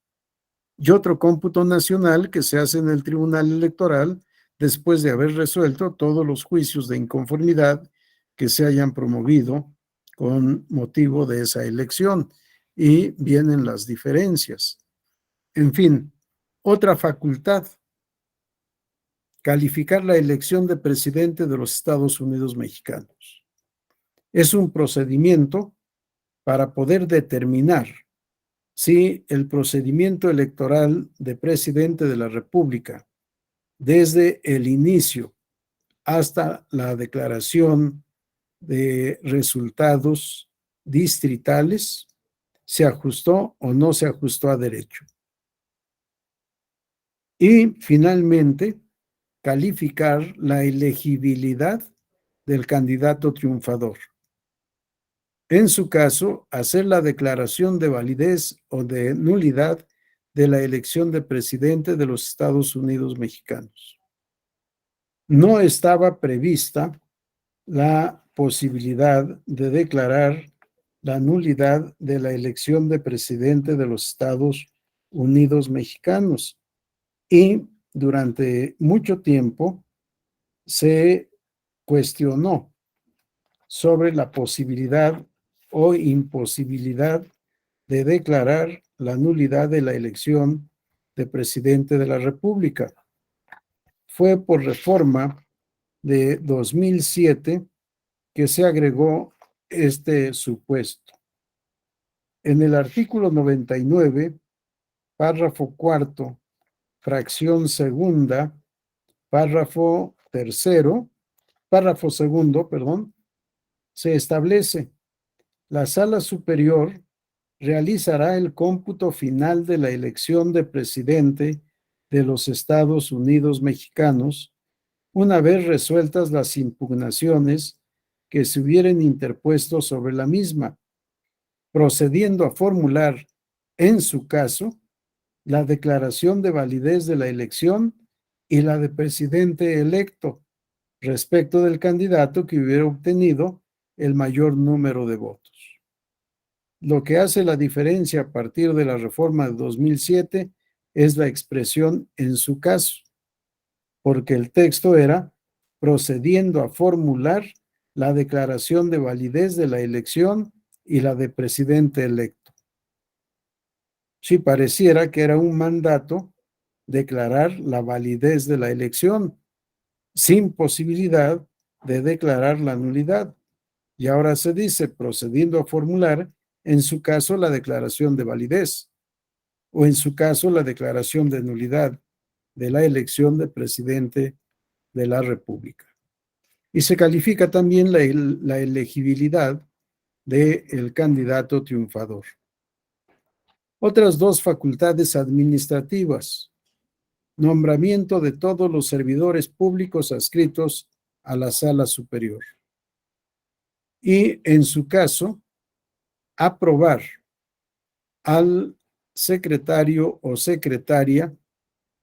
Y otro cómputo nacional que se hace en el Tribunal Electoral después de haber resuelto todos los juicios de inconformidad que se hayan promovido con motivo de esa elección. Y vienen las diferencias. En fin, otra facultad, calificar la elección de presidente de los Estados Unidos mexicanos. Es un procedimiento para poder determinar si el procedimiento electoral de presidente de la República, desde el inicio hasta la declaración de resultados distritales, se ajustó o no se ajustó a derecho. Y finalmente, calificar la elegibilidad del candidato triunfador. En su caso, hacer la declaración de validez o de nulidad de la elección de presidente de los Estados Unidos mexicanos. No estaba prevista la posibilidad de declarar la nulidad de la elección de presidente de los Estados Unidos mexicanos. Y durante mucho tiempo se cuestionó sobre la posibilidad o imposibilidad de declarar la nulidad de la elección de presidente de la República. Fue por reforma de 2007 que se agregó este supuesto. En el artículo 99, párrafo cuarto, fracción segunda, párrafo segundo, se establece: la Sala Superior realizará el cómputo final de la elección de presidente de los Estados Unidos mexicanos una vez resueltas las impugnaciones que se hubieran interpuesto sobre la misma, procediendo a formular, en su caso, la declaración de validez de la elección y la de presidente electo respecto del candidato que hubiera obtenido el mayor número de votos. Lo que hace la diferencia a partir de la reforma de 2007 es la expresión "en su caso", porque el texto era procediendo a formular la declaración de validez de la elección y la de presidente electo. Si pareciera que era un mandato declarar la validez de la elección, sin posibilidad de declarar la nulidad. Y ahora se dice procediendo a formular, en su caso, la declaración de validez, o en su caso, la declaración de nulidad de la elección de presidente de la República. Y se califica también la elegibilidad del candidato triunfador. Otras dos facultades administrativas: nombramiento de todos los servidores públicos adscritos a la Sala Superior. Y, en su caso, aprobar al secretario o secretaria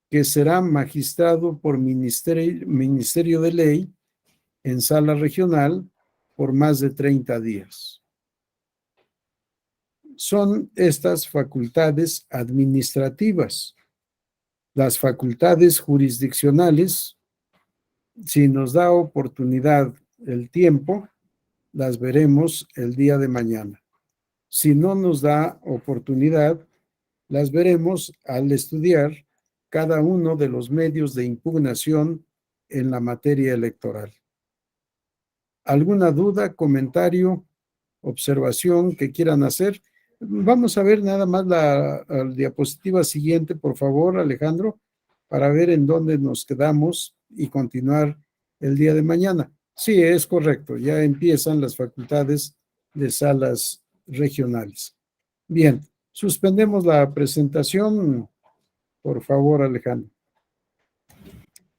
que será magistrado por ministerio de ley en sala regional por más de 30 días. Son estas facultades administrativas. Las facultades jurisdiccionales, si nos da oportunidad el tiempo, las veremos el día de mañana. Si no nos da oportunidad, las veremos al estudiar cada uno de los medios de impugnación en la materia electoral. ¿Alguna duda, comentario, observación que quieran hacer? Vamos a ver nada más la diapositiva siguiente, por favor, Alejandro, para ver en dónde nos quedamos y continuar el día de mañana. Sí, es correcto, ya empiezan las facultades de salas regionales. Bien, suspendemos la presentación, por favor, Alejandro.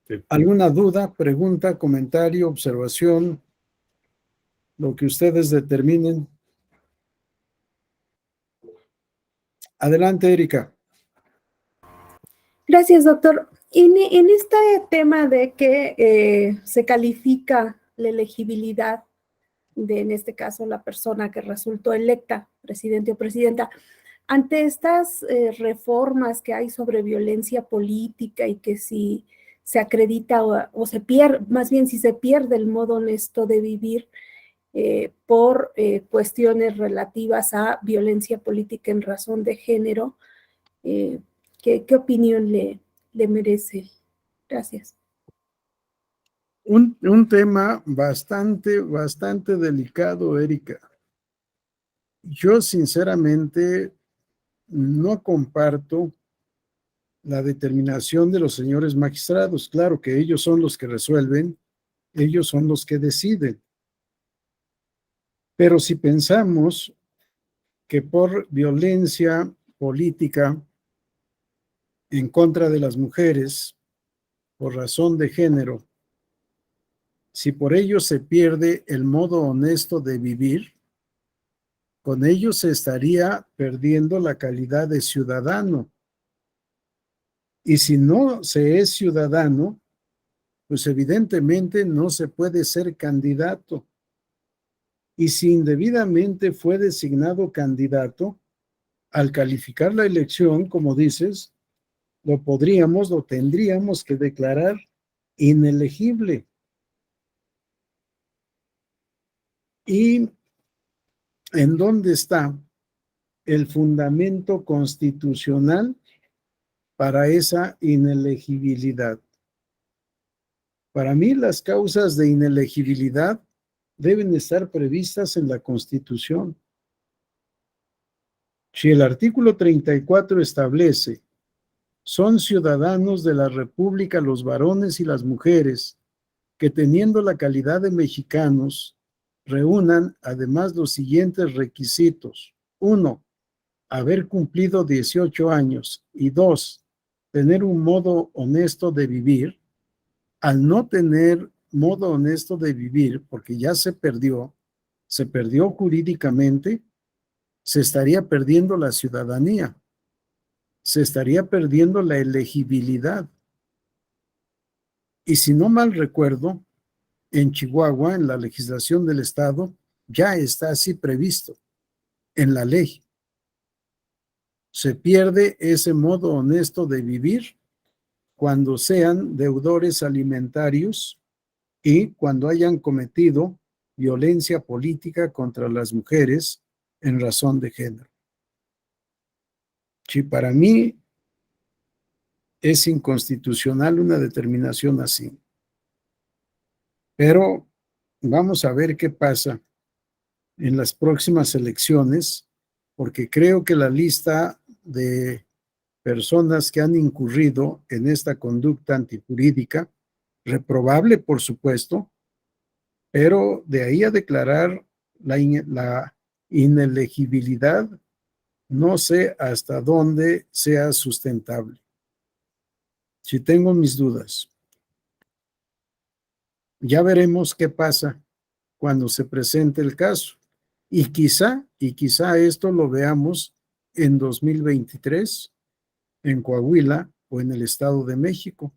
Sí. ¿Alguna duda, pregunta, comentario, observación? Lo que ustedes determinen. Adelante, Erika. Gracias, doctor. En este tema de que se califica la elegibilidad de, en este caso, la persona que resultó electa, presidente o presidenta, ante estas reformas que hay sobre violencia política y que si se acredita o se pierde, más bien si se pierde el modo honesto de vivir por cuestiones relativas a violencia política en razón de género, ¿qué opinión le merece? Gracias. Un tema bastante delicado, Erika. Yo sinceramente no comparto la determinación de los señores magistrados. Claro que ellos son los que resuelven, ellos son los que deciden. Pero si pensamos que por violencia política en contra de las mujeres, por razón de género, si por ello se pierde el modo honesto de vivir, con ello se estaría perdiendo la calidad de ciudadano. Y si no se es ciudadano, pues evidentemente no se puede ser candidato. Y si indebidamente fue designado candidato, al calificar la elección, como dices, lo tendríamos que declarar inelegible. ¿Y en dónde está el fundamento constitucional para esa inelegibilidad? Para mí, las causas de inelegibilidad deben estar previstas en la Constitución. Si el artículo 34 establece: son ciudadanos de la República los varones y las mujeres que, teniendo la calidad de mexicanos, reúnan además los siguientes requisitos: 1, haber cumplido 18 años, y 2, tener un modo honesto de vivir. Al no tener modo honesto de vivir, porque ya se perdió jurídicamente, se estaría perdiendo la ciudadanía. se estaría perdiendo la elegibilidad. Y si no mal recuerdo, en Chihuahua, en la legislación del estado, ya está así previsto en la ley. Se pierde ese modo honesto de vivir cuando sean deudores alimentarios y cuando hayan cometido violencia política contra las mujeres en razón de género. Si para mí es inconstitucional una determinación así. Pero vamos a ver qué pasa en las próximas elecciones, porque creo que la lista de personas que han incurrido en esta conducta antijurídica, reprobable por supuesto, pero de ahí a declarar la inelegibilidad, no sé hasta dónde sea sustentable. Si tengo mis dudas. Ya veremos qué pasa cuando se presente el caso. Y quizá esto lo veamos en 2023 en Coahuila o en el Estado de México,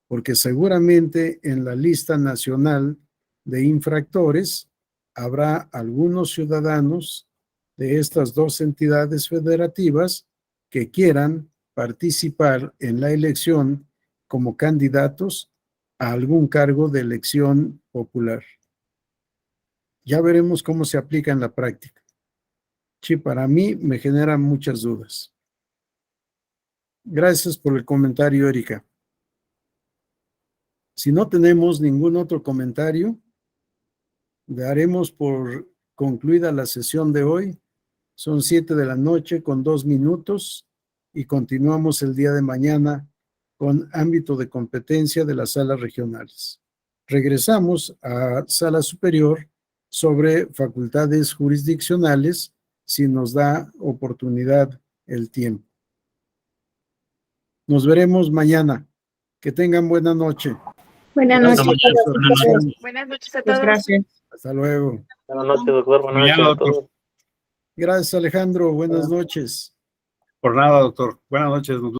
porque seguramente en la lista nacional de infractores habrá algunos ciudadanos de estas dos entidades federativas que quieran participar en la elección como candidatos a algún cargo de elección popular. Ya veremos cómo se aplica en la práctica. Sí, para mí me generan muchas dudas. Gracias por el comentario, Erika. Si no tenemos ningún otro comentario, daremos por concluida la sesión de hoy. Son 7 de la noche con 2 minutos y continuamos el día de mañana con ámbito de competencia de las salas regionales. Regresamos a sala superior sobre facultades jurisdiccionales si nos da oportunidad el tiempo. Nos veremos mañana. Que tengan buena noche. Buenas Gracias, noches. profesor. Buenas noches a Muchas todos. gracias. Hasta luego. Buenas noches, doctor. Buenas Mañana, noches a doctor. todos. Gracias, Alejandro. Buenas noches. Por nada, doctor. Buenas noches, doctor.